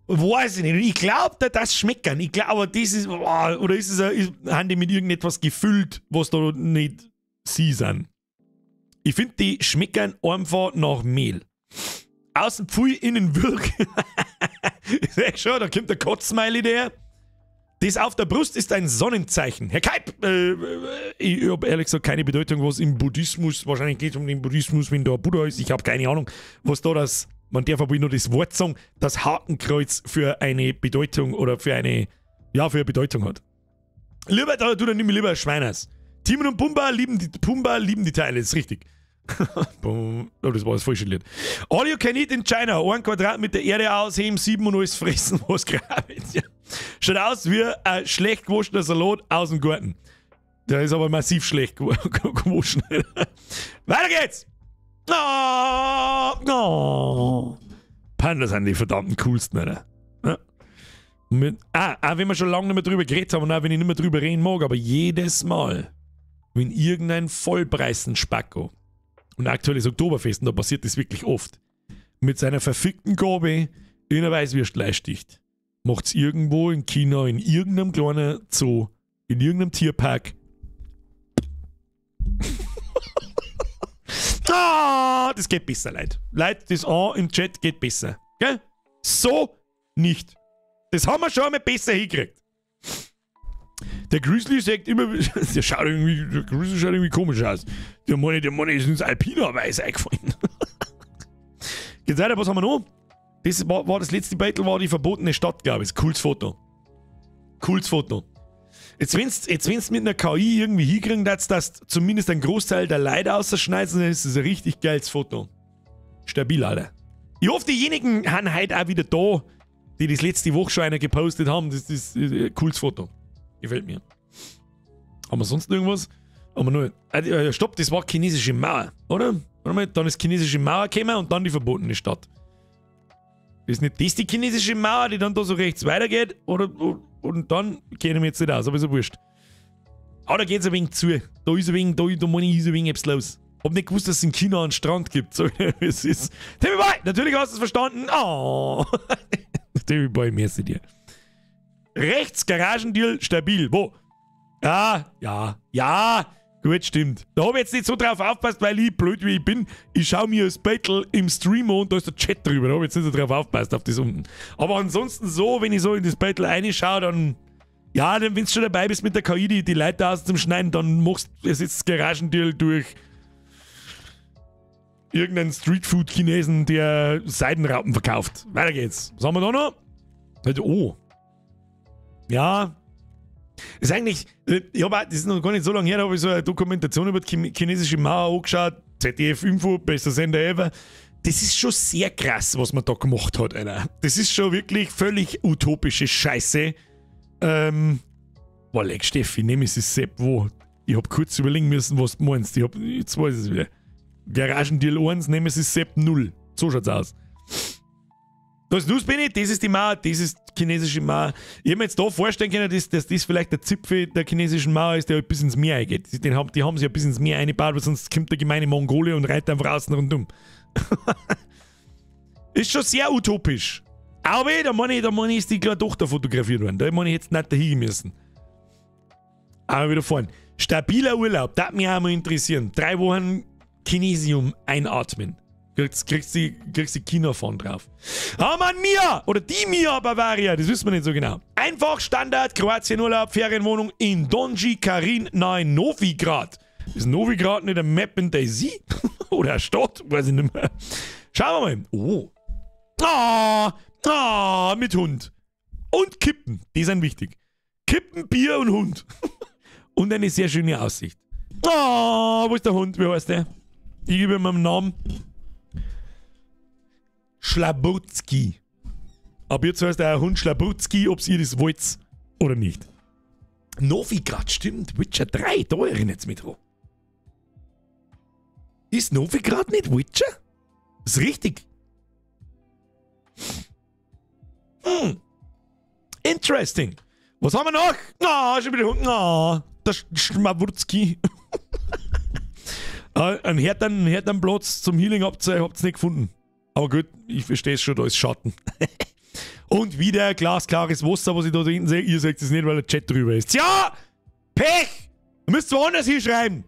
Weiß ich nicht. Ich glaube, das schmecken. Ich glaube, das ist, oder ist es, haben die mit irgendetwas gefüllt, was da nicht sie sind. Ich finde, die schmecken einfach nach Mehl. Außen Pfui, innen Würg. Schau, da kommt der Kotzsmiley der. Das auf der Brust ist ein Sonnenzeichen. Herr Kaip, ich habe ehrlich gesagt keine Bedeutung, was im Buddhismus, wahrscheinlich geht es um den Buddhismus, wenn da Buddha ist. Ich habe keine Ahnung, was da das man darf aber nur das Wort sagen, das Hakenkreuz für eine Bedeutung oder für eine Bedeutung hat. Lieber, da tut er nicht mehr lieber ein Schweiners. Timon und Pumba lieben die Teile, das ist richtig. Oh, das war das falsche Lied. All you can eat in China. 1 Quadratmeter Erde ausheben, 7 und alles fressen, was graben. Ja. Schaut aus wie ein schlecht gewaschener Salat aus dem Garten. Der ist aber massiv schlecht gewaschen. Weiter geht's! Panda sind die verdammten coolsten, Alter. Ja. Auch wenn wir schon lange nicht mehr drüber geredet haben und auch wenn ich nicht mehr drüber reden mag, aber jedes Mal, wenn irgendein Vollpreisen-Spacko, und aktuell ist Oktoberfest und da passiert das wirklich oft, mit seiner verfickten Gabe in eine Weißwürstel sticht, macht's irgendwo in China, in irgendeinem kleinen Zoo, in irgendeinem Tierpark. Das geht besser, Leute. Leute, das A im Chat geht besser. Gell? So nicht. Das haben wir schon einmal besser hingekriegt. Der Grizzly sagt immer, der Grizzly schaut irgendwie komisch aus. Der Mann ist ins Alpina-Weiß eingefallen. Geht's weiter, was haben wir noch? Das war das letzte Battle, war die verbotene Stadt, glaube ich. Cooles Foto. Cooles Foto. Jetzt wenn's mit einer KI irgendwie hinkriegen, dass das zumindest ein Großteil der Leute ausschneiden, dann ist das ein richtig geiles Foto. Stabil, Alter. Ich hoffe, diejenigen haben heute auch wieder da, die das letzte Woche schon einer gepostet haben. Das ist ein cooles Foto. Gefällt mir. Haben wir sonst irgendwas? Haben wir nur. Stopp, das war chinesische Mauer, oder? Warte mal, dann ist chinesische Mauer gekommen und dann die verbotene Stadt. Ist nicht das die chinesische Mauer, die dann da so rechts weitergeht? Oder und dann kenne ich mich jetzt nicht aus, aber ist ja wurscht. Aber da geht's ein wenig zu. Da ist ein wenig, da meine ich, ist ein wenig etwas los. Hab nicht gewusst, dass es in China einen Strand gibt. So wie es ist. Timmy Boy, natürlich hast du es verstanden. Oh. Timmy Boy, merci dir. Rechts, Garagendeal, stabil. Wo? Ja. Gut, stimmt. Da habe ich jetzt nicht so drauf aufgepasst, weil ich, blöd wie ich bin, ich schaue mir das Battle im Stream an und da ist der Chat drüber. Da habe ich jetzt nicht so drauf aufgepasst, auf das unten. Aber ansonsten so, wenn ich so in das Battle reinschaue, dann, ja, dann, wenn du schon dabei bist mit der KI, die Leute aus zum Schneiden, dann machst du jetzt das Garagendeal durch irgendeinen Streetfood-Chinesen, der Seidenraupen verkauft. Weiter geht's. Was haben wir da noch? Oh. Ja. Das ist eigentlich, das ist noch gar nicht so lange her, da habe ich so eine Dokumentation über die chinesische Mauer angeschaut. ZDF-Info, bester Sender ever. Das ist schon sehr krass, was man da gemacht hat, Alter. Das ist schon wirklich völlig utopische Scheiße. Leck, Steffi, nehme ich es Sepp wo? Ich habe kurz überlegen müssen, was du meinst. Jetzt weiß ich es wieder. Garagendeal 1, nehme ich es Sepp 0. So schaut's aus. Das ist Benny, das ist die Mauer, das ist die chinesische Mauer. Ich habe mir jetzt da vorstellen können, dass das vielleicht der Zipfel der chinesischen Mauer ist, der halt bis ins Meer eingeht. Die haben sich ja bis ins Meer eingebaut, weil sonst kommt der gemeine Mongole und reitet einfach außen rundum. Ist schon sehr utopisch. Aber da meine ich, ist die kleine Tochter fotografiert worden. Da meine ich jetzt nicht dahin müssen. Aber wieder vorne. Stabiler Urlaub, das würde mich auch mal interessieren. 3 Wochen Chinesium einatmen. Kriegst die China-Fahren drauf. Ah, Mann, Mia! Oder die Mia Bavaria, das wissen wir nicht so genau. Einfach Standard Kroatien-Urlaub, Ferienwohnung in Donji Karin nahe Novigrad. Ist Novigrad nicht ein Map in Daisy? Oder eine Stadt? Weiß ich nicht mehr. Schauen wir mal. Oh. Mit Hund. Und Kippen, die sind wichtig. Kippen, Bier und Hund. Und eine sehr schöne Aussicht. Wo ist der Hund? Wie heißt der? Ich gebe ihm einen Namen. Schlabutzki. Aber jetzt heißt der Hund Schlabutzki, ob ihr das wollt oder nicht. Novigrad, stimmt. Witcher 3, da erinnert es mich dran. Ist Novigrad nicht Witcher? Das ist richtig. Interesting. Was haben wir noch? Schon wieder Hund. Der Schlabutzki. Einen härteren Platz zum Healing habt ihr nicht gefunden. Aber gut, ich verstehe es schon, da ist Schatten. Und wieder glasklares Wasser, was ich da hinten sehe. Ihr seht es nicht, weil der Chat drüber ist. Ja! Pech! Ihr müsst woanders hinschreiben.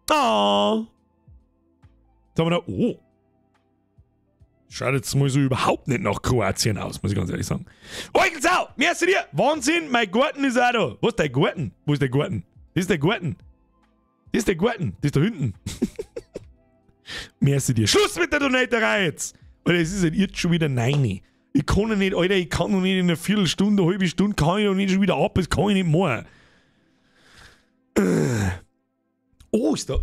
Jetzt haben wir da. Oh. Schaut jetzt mal so überhaupt nicht nach Kroatien aus, muss ich ganz ehrlich sagen. Euchelsau! Merci dir! Wahnsinn! Mein Garten ist auch da. Was ist dein Garten? Wo ist der Garten? Das ist der Garten. Das ist der Garten. Das ist da hinten. Merci dir. Schluss mit der Donaterei jetzt! Alter, es ist halt jetzt schon wieder 9. Ich kann ja nicht, Alter, ich kann noch nicht in einer Viertelstunde, eine halbe Stunde, kann ich noch nicht schon wieder ab, das kann ich nicht mehr. Oh, ist da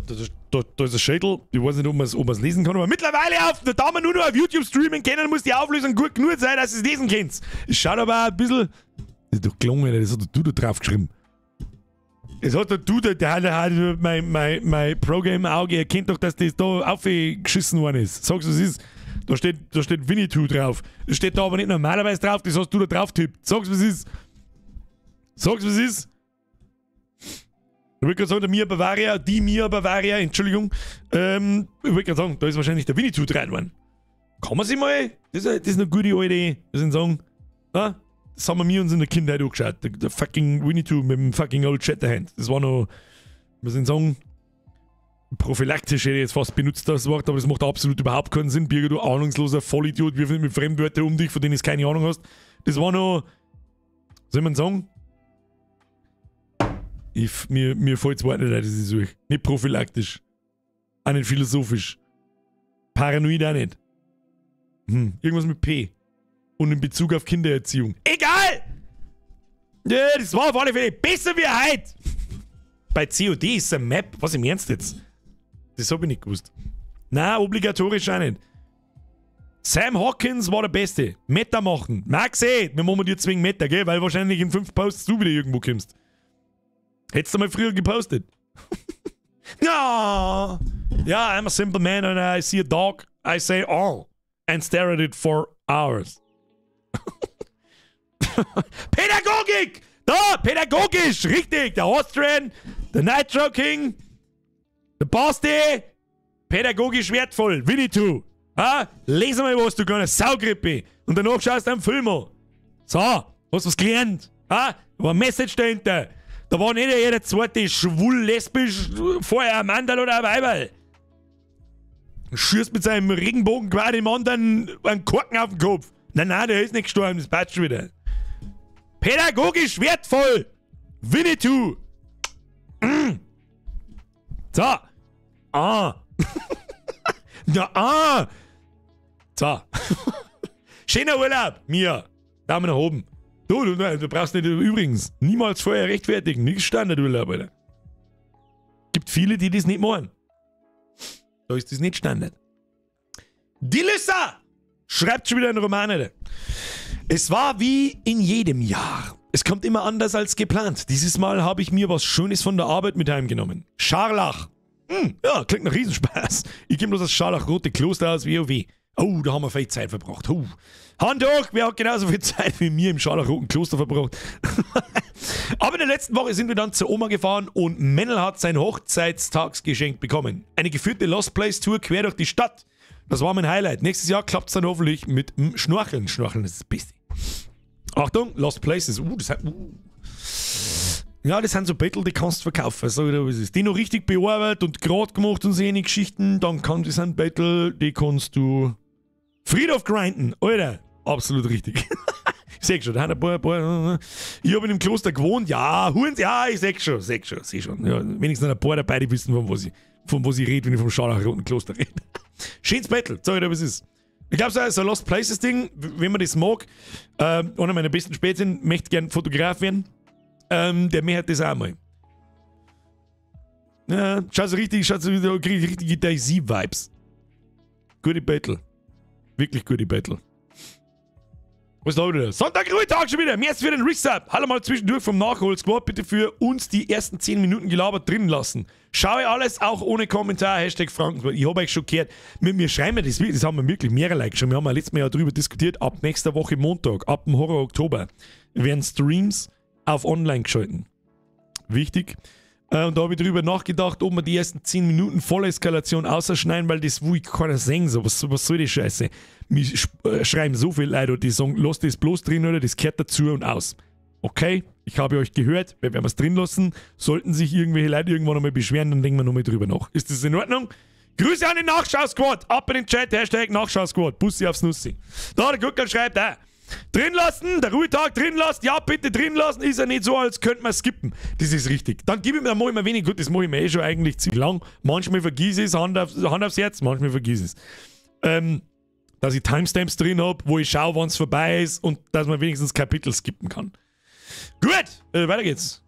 ist ein Schädel. Ich weiß nicht, ob man es lesen kann, aber mittlerweile da man nur noch auf YouTube streamen können, muss die Auflösung gut genug sein, dass ihr es lesen könnt. Es schaut aber auch ein bisschen. Das ist doch gelungen, das hat der Dude drauf geschrieben. Das hat der Dude, der hat mein Pro-Game-Auge erkennt doch, dass das da aufgeschissen worden ist. Sag's, was ist. Da steht Winnetou drauf. Das steht da aber nicht normalerweise drauf, das hast du da drauf tippt. Sag's, was ist. Sag's, was ist. Ich würde gerade sagen, die Mia Bavaria, Entschuldigung. Ich würde gerade sagen, da ist wahrscheinlich der Winnetou dran geworden. Kann man sich mal, das ist eine gute alte, was ich sagen, das haben wir uns in der Kindheit angeschaut. Der fucking Winnetou mit dem fucking Old Shatterhand. Das war noch, was ich sagen, prophylaktisch hätte ich jetzt fast benutzt das Wort, aber das macht absolut überhaupt keinen Sinn. Birger, du ahnungsloser Vollidiot, wie viel mit Fremdwörtern um dich, von denen du keine Ahnung hast. Das war noch, soll man sagen, mir fällt das Wort nicht ein, das ist so. Nicht prophylaktisch. Auch nicht philosophisch. Paranoid auch nicht. Irgendwas mit P. Und in Bezug auf Kindererziehung. Egal! Ja, das war auf alle Fälle besser wie heute. Bei COD ist eine Map. Was im Ernst jetzt? Das hab ich nicht gewusst. Nein, obligatorisch auch nicht. Sam Hawkins war der Beste. Meta machen. Mag sehen, wir machen dir zwingen Meta, gell? Weil wahrscheinlich in 5 Posts du wieder irgendwo kommst. Hättest du mal früher gepostet? Ja, I'm a simple man and I see a dog, I say all and stare at it for hours. Pädagogik! Da, pädagogisch, richtig. Der Austrian, der Nitro King, der Basti, pädagogisch wertvoll, Winnetou. Lese mal was, du kleine Saugrippe. Und danach schaust du einen Film an. So, hast du was gelernt? Da war ein Message dahinter. Da war nicht jeder zweite schwul, lesbisch, vorher ein Mandal oder ein Weiberl. Schießt mit seinem Regenbogen quasi dem anderen einen Korken auf den Kopf. Nein, der ist nicht gestorben, das passt schon wieder. Pädagogisch wertvoll. Winnetou. So. So. Schöner Urlaub, Mia. Daumen nach oben. Du brauchst nicht übrigens niemals vorher rechtfertigen. Nichts Standardurlaub, Alter. Gibt viele, die das nicht machen. Da ist das nicht Standard. Die Lissa schreibt schon wieder einen Roman, Alter. Es war wie in jedem Jahr. Es kommt immer anders als geplant. Dieses Mal habe ich mir was Schönes von der Arbeit mit heimgenommen. Scharlach. Ja, klingt nach Riesenspaß. Ich gebe bloß das Scharlach-rote Kloster aus WoW. Oh, da haben wir viel Zeit verbracht. Hand hoch, wer hat genauso viel Zeit wie mir im Scharlachroten Kloster verbracht? Aber in der letzten Woche sind wir dann zur Oma gefahren und Mennel hat sein Hochzeitstagsgeschenk bekommen. Eine geführte Lost Place Tour quer durch die Stadt. Das war mein Highlight. Nächstes Jahr klappt es dann hoffentlich mit dem Schnorcheln. Schnorcheln ist das Beste. Achtung, Lost Places. Das sind so Battle, die kannst du verkaufen. So, was ist. Die noch richtig bearbeitet und gerade gemacht und so eine Geschichten, dann das sind Battle, die kannst du Friedhof grinden. Alter, absolut richtig. Ich seh schon, da hat ein paar. Ich habe in dem Kloster gewohnt, ich seh schon. Ja, wenigstens ein paar dabei, die wissen, von was ich rede, wenn ich vom Scharlachroten Kloster rede. Schönes Battle, sag ich dir, was ist. Ich glaube, so ein Lost Places Ding, wenn man das mag, einer meiner besten Spätzchen möchte gern Fotograf werden. Der mehr hat das auch mal. Ja, schaut so richtige DayZ-Vibes. Gute Battle. Wirklich gute Battle. Was ist da wieder? Sonntag-Ruhetag schon wieder. Merci für den Resub. Hallo mal zwischendurch vom Nachhol-Squad. Bitte für uns die ersten 10 Minuten gelabert drin lassen. Schaue alles auch ohne Kommentar. Hashtag Franken. Ich habe euch schon gehört. Wir schreiben das haben wir wirklich mehrere schon. Wir haben ja letztes Jahr darüber diskutiert. Ab nächster Woche Montag, ab dem Horror Oktober, werden Streams auf online geschalten. Wichtig. Und da habe ich darüber nachgedacht, ob wir die ersten 10 Minuten Volleskalation ausschneiden, weil das will ich keiner sehen. So, was soll die Scheiße? Wir schreiben so viele Leute, die sagen, lasst das bloß drin oder das gehört dazu und aus. Okay, ich habe euch gehört, wir werden es drin lassen. Sollten sich irgendwelche Leute irgendwann nochmal beschweren, dann denken wir nochmal drüber nach. Ist das in Ordnung? Grüße an den Nachschau-Squad. Ab in den Chat, Hashtag Nachschau-Squad. Bussi aufs Nussi. Da, der Guckel schreibt auch. Drin lassen, der Ruhetag drin lassen, ja bitte drin lassen, ist ja nicht so, als könnte man skippen. Das ist richtig. Dann gebe ich mir mal wenig, gut, das mache ich mir eh schon eigentlich ziemlich lang. Manchmal vergiss ich es, Hand aufs Herz, manchmal vergiss ich es. dass ich Timestamps drin habe, wo ich schaue, wann es vorbei ist und dass man wenigstens Kapitel skippen kann. Gut, weiter geht's.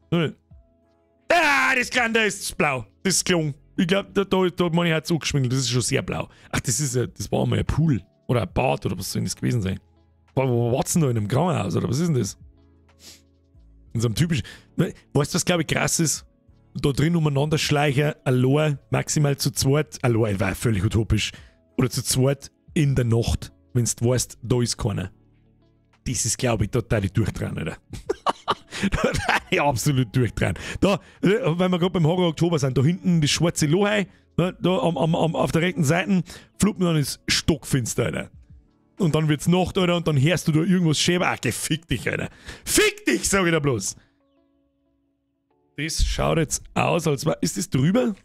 Das Kleine, da ist blau. Das ist gelungen. Ich glaube, da hat meine Herz angeschwingelt. Das ist schon sehr blau. Ach, das war einmal ein Pool. Oder ein Bad oder was soll das gewesen sein? Wo war's denn da in einem Krankenhaus oder was ist denn das? In so einem typischen. Weißt du, was glaube ich krass ist? Da drin umeinander schleichen, allein, maximal zu zweit. Allein war völlig utopisch. Oder zu zweit in der Nacht, wenn du weißt, da ist keiner. Das ist, glaube ich, total durchdrehen, oder? Da absolut durchdrehen. Da, wenn wir gerade beim Horror Oktober sind, da hinten das schwarze Loch, da auf der rechten Seite, fluppt man dann ins Stockfinster, Alter. Und dann wird's Nacht, Alter, und dann hörst du da irgendwas schäber. Ach, fick dich, Alter. Fick dich, sag ich da bloß. Das schaut jetzt aus, als war. Ist das drüber?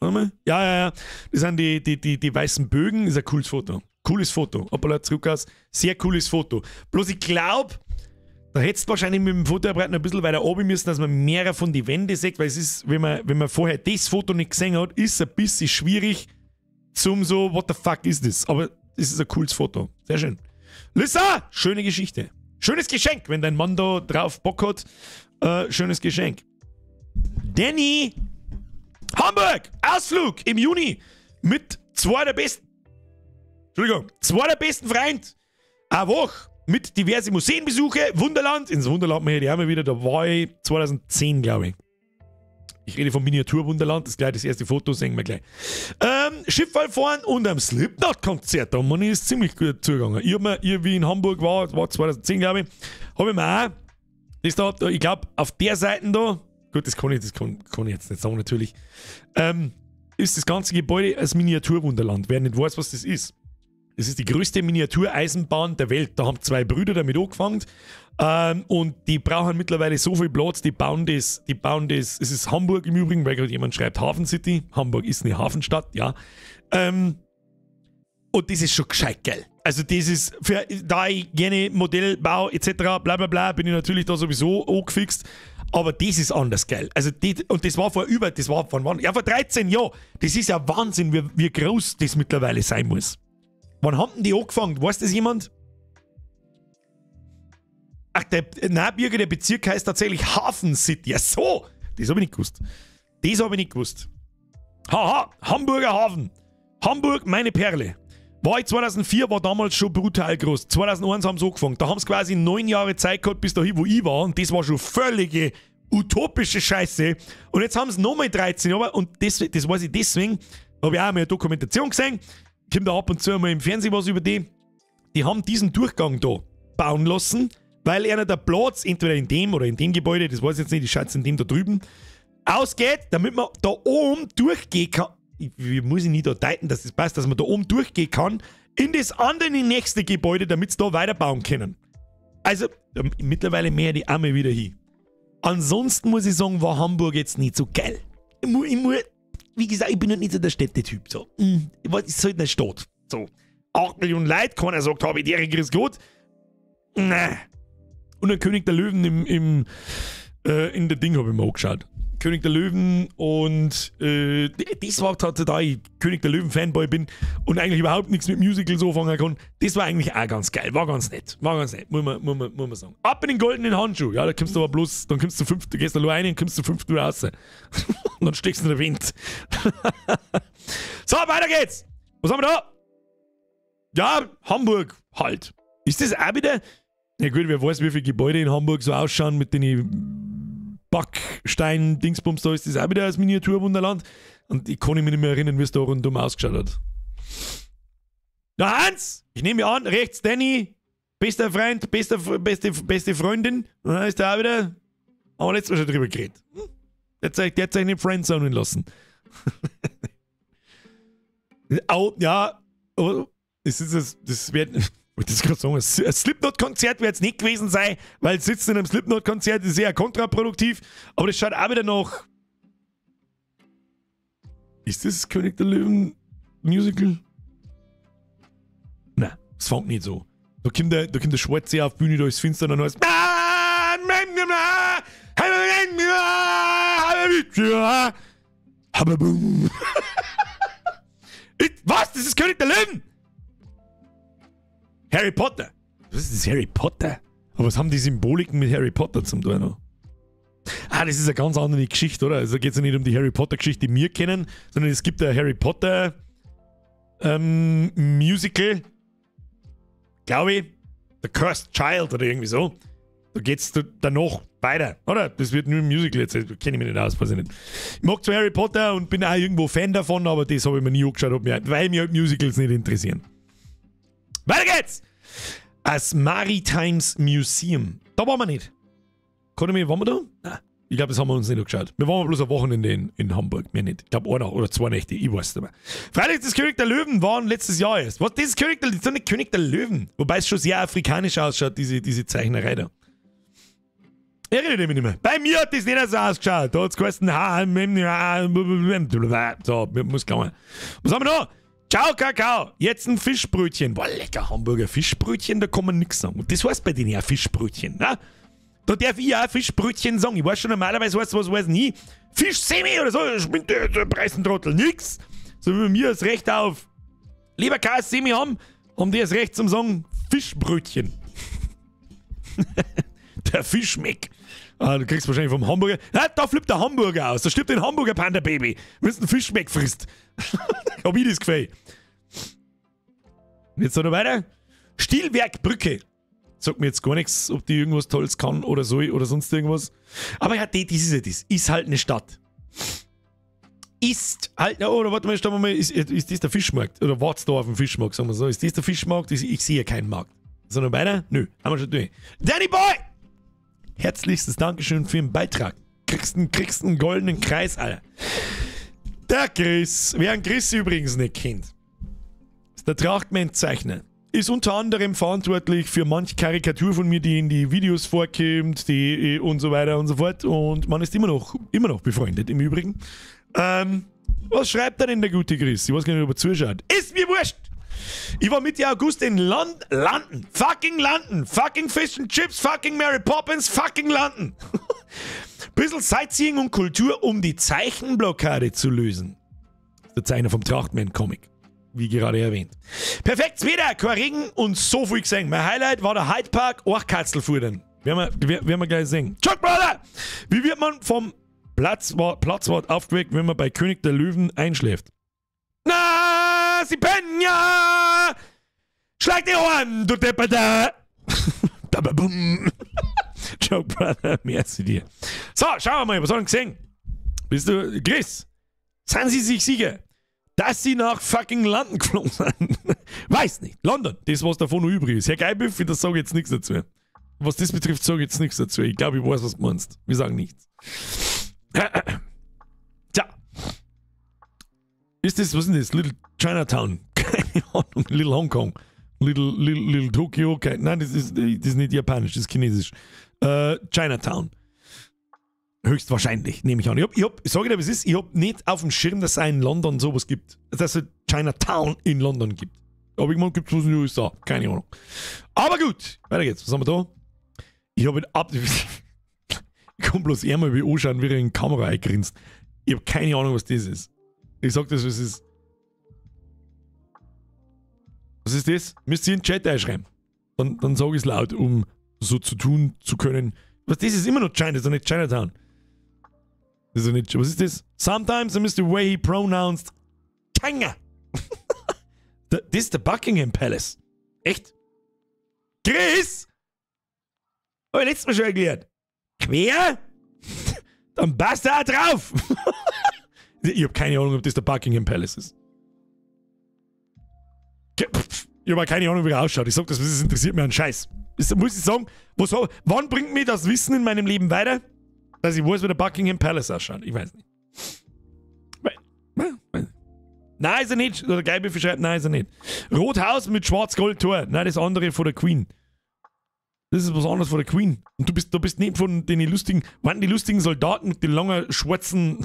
Ja. Das sind die weißen Bögen. Das ist ein cooles Foto. Cooles Foto. Appalach zurück aus. Sehr cooles Foto. Bloß ich glaube, da hättest du wahrscheinlich mit dem Fotoapparat noch ein bisschen weiter oben müssen, dass man mehrere von die Wände sieht, weil es ist, wenn man vorher das Foto nicht gesehen hat, ist es ein bisschen schwierig zum so, what the fuck ist das? Aber das ist ein cooles Foto. Sehr schön. Lisa, schöne Geschichte. Schönes Geschenk, wenn dein Mann da drauf Bock hat. Schönes Geschenk. Danny, Hamburg, Ausflug im Juni mit zwei der besten Freund. Eine Woche mit diverse Museenbesuche, Wunderland. Ins Wunderland möchte ich auch mal wieder, da war ich 2010, glaube ich. Ich rede vom Miniaturwunderland, das ist gleich das erste Foto, sehen wir gleich. Schifffall fahren und am Slipknot-Konzert, da ist ziemlich gut zugegangen. Ich wie in Hamburg war 2010, glaube ich, habe ich mir auch, das da, ich glaube, auf der Seite da, gut, das kann ich jetzt nicht sagen, natürlich, ist das ganze Gebäude als Miniaturwunderland. Wer nicht weiß, was das ist. Das ist die größte Miniatureisenbahn der Welt. Da haben zwei Brüder damit angefangen. Und die brauchen mittlerweile so viel Platz, die bauen das. Es ist Hamburg im Übrigen, weil gerade jemand schreibt Hafen City. Hamburg ist eine Hafenstadt, ja. Und das ist schon gescheit geil. Also das ist, da ich gerne Modell baue etc. bla bla bla, bin ich natürlich da sowieso angefixt. Aber das ist anders geil. Also und das war vor 13 Jahren. Das ist ja Wahnsinn, wie groß das mittlerweile sein muss. Wann haben denn die angefangen? Weiß das jemand? Ach, der Nahbürger, der Bezirk heißt tatsächlich Hafen City. Ja, so! Das habe ich nicht gewusst. Haha, Hamburger Hafen. Hamburg, meine Perle. War ich 2004, war damals schon brutal groß. 2001 haben sie angefangen. Da haben sie quasi 9 Jahre Zeit gehabt, bis dahin, wo ich war. Und das war schon völlige utopische Scheiße. Und jetzt haben sie nochmal 13 Jahre. Und das weiß ich deswegen. Da habe ich auch mal eine Dokumentation gesehen. Kommt da ab und zu mal im Fernsehen was über die. Die haben diesen Durchgang da bauen lassen, weil einer der Platz, entweder in dem oder in dem Gebäude, das weiß ich jetzt nicht, ich schaue jetzt in dem da drüben, ausgeht, damit man da oben durchgehen kann. Wie muss ich nicht da deuten, dass das passt, dass man da oben durchgehen kann, in das andere nächste Gebäude, damit sie da weiterbauen können. Also, mittlerweile mehr die Arme wieder hin. Ansonsten muss ich sagen, war Hamburg jetzt nicht so geil. Wie gesagt, ich bin noch nicht so der Städtetyp. So. Es ist halt eine Stadt. So. 8 Millionen Leute, keiner sagt, habe ich der Grüß Gott. Nein. Und dann König der Löwen in der Ding habe ich mir angeschaut. König der Löwen und das war tatsächlich, da ich König der Löwen Fanboy bin und eigentlich überhaupt nichts mit Musicals so anfangen kann, das war eigentlich auch ganz geil, war ganz nett, muss man sagen. Ab in den goldenen Handschuh, ja, da kommst du aber bloß, dann kommst du du gehst da nur rein und kommst du 5 Uhr raus. Und dann steckst du in der Wind. So, weiter geht's. Was haben wir da? Ja, Hamburg halt. Ist das auch wieder? Ja gut, wer weiß, wie viele Gebäude in Hamburg so ausschauen mit den Backstein-Dingsbums, da ist das auch wieder als Miniaturwunderland. Und ich kann mich nicht mehr erinnern, wie es da rundum ausgeschaut hat. Na Hans, ich nehme an, rechts Danny, bester Freund, beste Freundin. Und dann ist da auch wieder, haben wir letztes Mal schon drüber geredet. Der hat sich nicht friendzonen lassen. Oh, ja, oh, das wird... Ich wollte gerade sagen, ein Slipknot-Konzert wird es nicht gewesen sein, weil sitzen in einem Slipknot-Konzert ist sehr kontraproduktiv, aber das schaut auch wieder nach. Ist das König der Löwen Musical? Nein, das fängt nicht so. Da kommt der Schwarze auf die Bühne, da ist finster und dann heißt was? Das ist König der Löwen! Harry Potter. Was ist das Harry Potter? Aber was haben die Symboliken mit Harry Potter zum tun noch? Ah, das ist eine ganz andere Geschichte, oder? Also da geht es ja nicht um die Harry Potter-Geschichte, die wir kennen, sondern es gibt ein Harry Potter Musical, glaube ich, The Cursed Child oder irgendwie so. Da geht es danach weiter, oder? Das wird nur ein Musical jetzt, kenne ich mich nicht aus, weiß ich nicht. Ich mag zwar Harry Potter und bin auch irgendwo Fan davon, aber das habe ich mir nie angeschaut, weil mich halt Musicals nicht interessieren. Weiter geht's! Das Maritimes Museum. Da waren wir nicht. Waren wir da? Nein. Ich glaube, das haben wir uns nicht angeschaut. Wir waren bloß ein Wochenende in Hamburg. Mehr nicht. Ich glaube, eine oder 2 Nächte. Ich weiß es nicht mehr. Freilich, das König der Löwen waren letztes Jahr erst. Was? Das ist doch nicht König der Löwen. Wobei es schon sehr afrikanisch ausschaut, diese Zeichnerei da. Erinnere mich nicht mehr. Bei mir hat das nicht so ausgeschaut. Da hat es geheißen, so, muss klar. Was haben wir noch? Ciao, Kakao. Jetzt ein Fischbrötchen. Boah, lecker Hamburger Fischbrötchen, da kann man nichts sagen. Und das heißt bei denen ja Fischbrötchen, ne? Da darf ich ja Fischbrötchen sagen. Ich weiß schon, normalerweise heißt was weiß nie. Fischsemi oder so, spinnt der Preisentrottel. Nix. So wie wir das Recht auf Leberkäse-Semi haben die das Recht zum sagen Fischbrötchen. Der Fischmeck. Ah, du kriegst wahrscheinlich vom Hamburger. Ah, da flippt der Hamburger aus. Da stirbt ein Hamburger Panda-Baby. Wenn du einen Fischmeck frisst. Hab ich das Gefühl. Jetzt noch weiter. Stilwerkbrücke. Sagt mir jetzt gar nichts, ob die irgendwas Tolles kann oder soll oder sonst irgendwas. Aber ja, das ist ja das. Ist halt eine Stadt. Ist halt, oder warte mal, stopp mal, ist das der Fischmarkt? Oder wart's da auf dem Fischmarkt, sagen wir so. Ist das der Fischmarkt? Ich sehe ja keinen Markt. So, noch weiter? Nö, haben wir schon durch. Danny Boy! Herzlichstes Dankeschön für den Beitrag. Kriegst einen goldenen Kreis, Alter. Der Chris, wer einen Chris übrigens nicht kennt, ist der Trachtmann-Zeichner. Ist unter anderem verantwortlich für manche Karikatur von mir, die in die Videos vorkommt, die und so weiter und so fort. Und man ist immer noch befreundet im Übrigen. Was schreibt denn der gute Chris? Ich weiß gar nicht, ob er zuschaut. Ist mir wurscht! Ich war Mitte August in London. Fucking Fish and Chips. Fucking Mary Poppins. Fucking London. Bisschen Sightseeing und Kultur, um die Zeichenblockade zu lösen. Der Zeichner vom Trachtmann-Comic. Wie gerade erwähnt. Perfektes Wetter, kein Regen und so viel gesehen. Mein Highlight war der Hyde Park, Orchkatzelfudern. Werden wir gleich sehen. Chuck Brother! Wie wird man vom Platzwart aufgeweckt, wenn man bei König der Löwen einschläft? Na, sie pennen ja! Schlag die Ohren, du Depperte! Bababum! Chuck Brother, merci dir. So, schauen wir mal, was haben wir gesehen? Bist du, Chris? Sind Sie sich sicher, dass Sie nach fucking London geflogen sind? Weiß nicht. London, das was davon noch übrig ist. Herr Geibüffi, das sage ich jetzt nichts dazu. Was das betrifft, sage ich jetzt nichts dazu. Ich glaube, ich weiß, was du meinst. Wir sagen nichts. Tja. Ist das, was ist das? Little Chinatown? Keine Ahnung. Little Hongkong. Little Tokyo. Nein, das ist nicht japanisch, das ist chinesisch. Chinatown. Höchstwahrscheinlich, nehme ich an. Ich sage dir, was ist, ich habe nicht auf dem Schirm, dass es in London sowas gibt. Dass es Chinatown in London gibt. Aber ich meine, gibt es was in den USA. Keine Ahnung. Aber gut, weiter geht's. Was haben wir da? Ich habe ich kann bloß einmal wie anschauen, wie er in die Kamera eingrinst. Ich habe keine Ahnung, was das ist. Ich sag das, was ist. Was ist das? Müsst ihr in den Chat einschreiben. Dann sage ich es laut, um so zu tun zu können. Was das ist immer noch China, das ist doch nicht Chinatown. Das ist doch nicht, was ist das? Sometimes I miss the way he pronounced China. Das ist der Buckingham Palace. Echt? Chris? Hab ich letztes Mal schon erklärt. Quer? Dann passt er auch drauf. Ich habe keine Ahnung, ob das der Buckingham Palace ist. Ich habe keine Ahnung, wie er ausschaut. Ich sag das interessiert mich einen Scheiß. Das muss ich sagen, wann bringt mir das Wissen in meinem Leben weiter, dass ich weiß, wie der Buckingham Palace ausschaut? Ich weiß nicht. Nein, ist er nicht. Oder Geibüffi schreibt, nein, ist er nicht. Rothaus mit Schwarz-Gold-Tor. Nein, das andere von der Queen. Das ist was anderes von der Queen. Und du bist nicht von den lustigen, waren die lustigen Soldaten mit den langen, schwarzen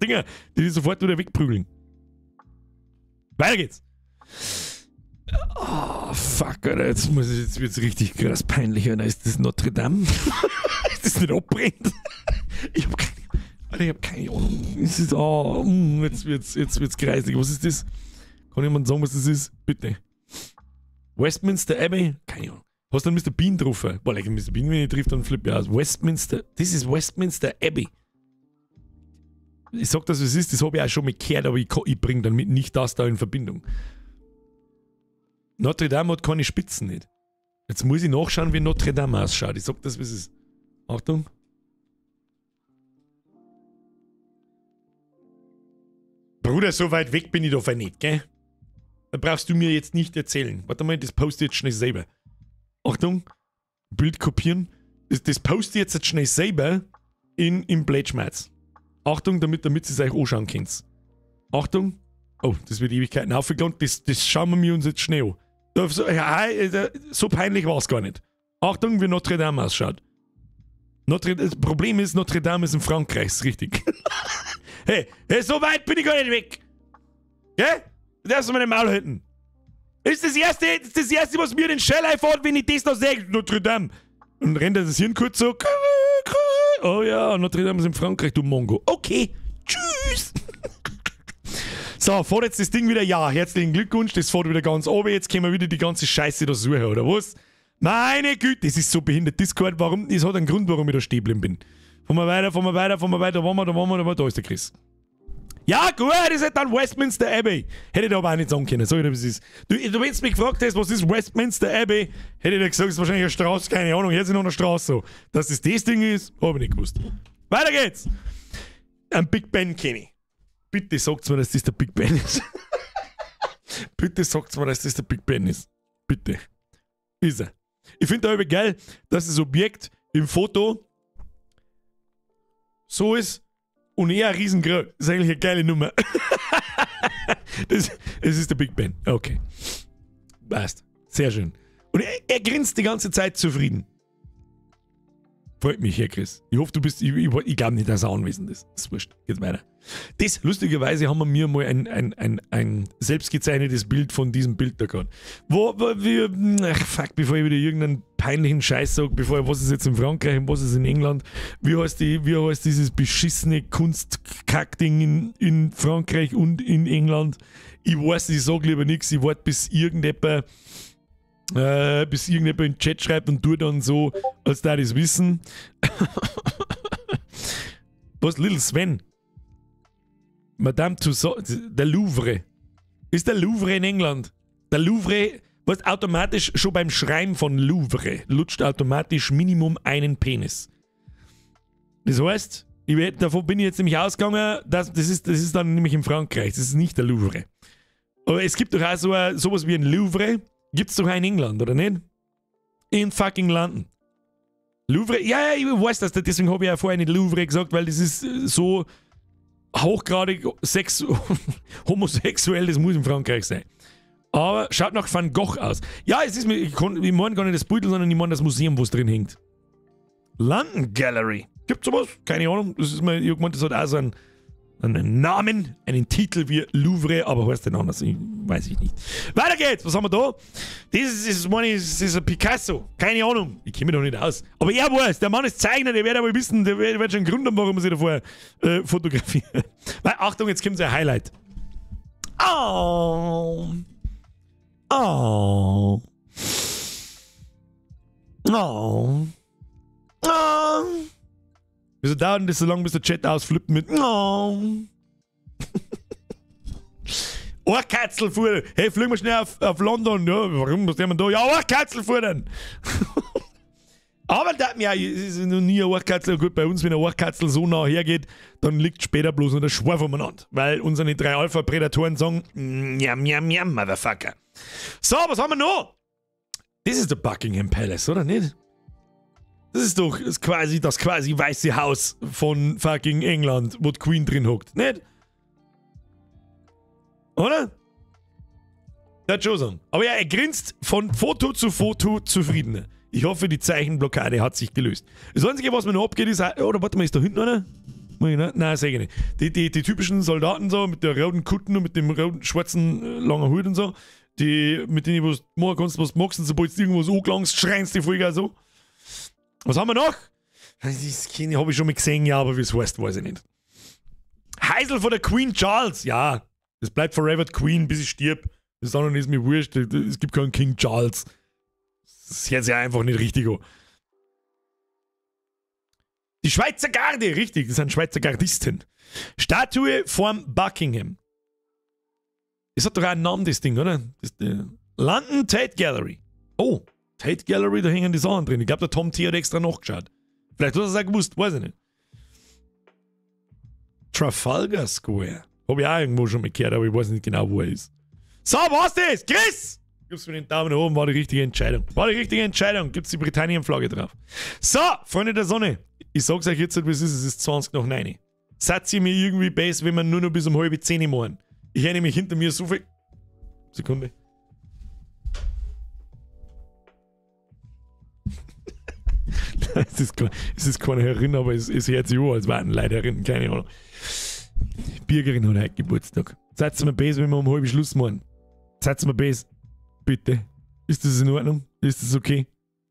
Dinger, die sofort wieder wegprügeln. Weiter geht's. Oh, fuck, Alter. Jetzt wird's richtig krass peinlich, Alter. Ist das Notre Dame? Ist das nicht abbrennt? Ich hab keine Ahnung. Es ist, jetzt wird's kreislig. Was ist das? Kann jemand sagen, was das ist? Bitte. Westminster Abbey? Keine Ahnung. Hast du dann Mr. Bean drauf? Boah, like, Mr. Bean, wenn ich trifft, dann flippe ich aus. Westminster, das ist Westminster Abbey. Ich sag das, was es ist, das habe ich auch schon mal gehört, aber ich bringe damit nicht das da in Verbindung. Notre Dame hat keine Spitzen nicht. Jetzt muss ich nachschauen, wie Notre Dame ausschaut. Ich sag das, was es ist. Achtung. Bruder, so weit weg bin ich davon nicht, gell? Da brauchst du mir jetzt nicht erzählen. Warte mal, das poste ich jetzt schnell selber. Achtung, Bild kopieren. Das poste ich jetzt schnell selber in Blätschmerz. Achtung, damit ihr es euch anschauen könnt. Achtung. Oh, das wird Ewigkeiten aufgegangen. Das schauen wir uns jetzt schnell an. So peinlich war es gar nicht. Achtung, wie Notre Dame ausschaut. Das Problem ist, Notre Dame ist in Frankreich, ist richtig. hey, so weit bin ich gar nicht weg. Gell? Du darfst meine Maul halten. Das ist das Erste, was mir den Shell einfährt, wenn ich das da sehe. Notre Dame. Und rennt das Hirn kurz so. Oh ja, Notre Dame ist in Frankreich, du Mongo. Okay, tschüss. So, fährt jetzt das Ding wieder. Ja, herzlichen Glückwunsch, das fährt wieder ganz oben. Jetzt können wir wieder die ganze Scheiße da suchen, oder was? Meine Güte, das ist so behindert. Discord, warum? Das hat einen Grund, warum ich da stehen geblieben bin. Fahren wir weiter. Da waren wir, da ist der Chris. Ja, gut, das ist dann Westminster Abbey. Hätte ich aber auch nicht sagen können. So, wie es ist. Du, wenn du mich gefragt hast, was ist Westminster Abbey, hätte ich dir gesagt, es ist wahrscheinlich eine Straße, keine Ahnung, jetzt ist noch eine Straße so. Dass das Ding ist, habe ich nicht gewusst. Weiter geht's. Ein Big Ben kenne ich. Bitte sagt's mir, dass das der Big Ben ist. Bitte sagt's mir, dass das der Big Ben ist. Bitte. Ist er. Ich finde da geil, dass das Objekt im Foto so ist und eher riesengroß. Das ist eigentlich eine geile Nummer. Es ist der Big Ben. Okay. Passt. Sehr schön. Und er grinst die ganze Zeit zufrieden. Freut mich, Herr Chris. Ich hoffe, du bist. Ich glaube nicht, dass er anwesend ist. Das ist wurscht. Geht's weiter. Das, lustigerweise, haben wir mir mal ein selbstgezeichnetes Bild von diesem Bild da gehabt. Wo wir. Fuck, bevor ich wieder irgendeinen peinlichen Scheiß sage, was ist jetzt in Frankreich und was ist in England. Wie heißt dieses beschissene Kunstkackding in Frankreich und in England? Ich weiß, ich sage lieber nichts. Ich warte, bis irgendjemand in den Chat schreibt und tut dann so, als da das wissen. Was, Little Sven? Madame Tussauds, der Louvre. Ist der Louvre in England? Der Louvre, was automatisch schon beim Schreiben von Louvre lutscht automatisch Minimum einen Penis. Das heißt, davon bin ich jetzt nämlich ausgegangen, das ist dann nämlich in Frankreich, das ist nicht der Louvre. Aber es gibt doch auch sowas wie ein Louvre. Gibt's doch auch in England, oder nicht? In fucking London. Louvre, ja, ich weiß das, deswegen habe ich ja vorher nicht Louvre gesagt, weil das ist so hochgradig homosexuell, das muss in Frankreich sein. Aber schaut nach Van Gogh aus. Ja, ich meine gar nicht das Bild, sondern ich meine das Museum, wo es drin hängt. London Gallery. Gibt's sowas? Keine Ahnung. Das ist mir, ich meine, das hat auch so einen Namen, einen Titel wie Louvre, aber heißt den anders, weiß ich nicht. Weiter geht's, was haben wir da? Das ist ein Picasso, keine Ahnung, ich kenne mich doch nicht aus. Aber er weiß, der Mann ist Zeichner, der wird aber wissen, der wird schon einen Grund haben, warum er sich davor fotografiert. Weil, Achtung, jetzt kommt so ein Highlight. Oh. Oh. Oh. Oh. Wieso dauert das so lange, bis der Chat ausflippt mit oh. Ohrkatzelfuhr. Hey, fliegen wir schnell auf London. Ja, warum? Was haben wir da? Ja, Ohrkatzelfuhr dann. Aber ja, es ist noch nie ein Ohrkatzel. Gut, bei uns, wenn ein Ohrkatzel so nah hergeht, dann liegt später bloß noch der Schweif umeinander. Weil unsere 3 Alpha-Prädatoren sagen, miam, miam, miam, Motherfucker. So, was haben wir noch? Das ist der Buckingham Palace, oder nicht? Das ist doch quasi das Weiße Haus von fucking England, wo die Queen drin hockt, nicht? Oder? Das schon sagen. Aber ja, er grinst von Foto zu Foto zufriedener. Ich hoffe, die Zeichenblockade hat sich gelöst. Das Einzige, was mir noch abgeht, ist... Oder warte mal, ist da hinten einer? Nein, sag ich nicht. Die typischen Soldaten so, mit der roten Kutten und mit dem roten, schwarzen, langen Hut und so, mit denen du machen kannst, was du magst, und sobald du irgendwas angelangst, schreienst die Folge auch so. Was haben wir noch? Das habe ich schon mal gesehen, ja, aber wie es heißt, weiß ich nicht. Heisel von der Queen Charles, ja. Das bleibt forever die Queen, bis ich stirb. Das andere ist mir wurscht, es gibt keinen King Charles. Das ist jetzt ja einfach nicht richtig. Die Schweizer Garde, richtig, das sind Schweizer Gardisten. Statue vorm Buckingham. Das hat doch auch einen Namen, das Ding, oder? Das, London Tate Gallery. Oh, Tate Gallery, da hängen die Sachen drin. Ich glaube, der Tom T hat extra nachgeschaut. Vielleicht hat er es auch gewusst, weiß ich nicht. Trafalgar Square. Habe ich auch irgendwo schon mal gehört, aber ich weiß nicht genau, wo er ist. So, was das? Chris! Gib's mir den Daumen nach oben, war die richtige Entscheidung. War die richtige Entscheidung. Gibt's die Britannien-Flagge drauf. So, Freunde der Sonne. Ich sag's euch jetzt, wie es ist 20 nach 9. Seid ihr mir irgendwie besser, wenn wir nur noch bis um 9:30 machen? Ich hätte nämlich hinter mir so viel... Sekunde. es ist keine Herrin, aber es hört sich an, als wären Leute Herrinnen, keine Ahnung. Die Bürgerin hat heute Geburtstag. Seid ihr mir besser, wenn wir um halb Schluss machen? Seid ihr mir besser? Bitte. Ist das in Ordnung? Ist das okay?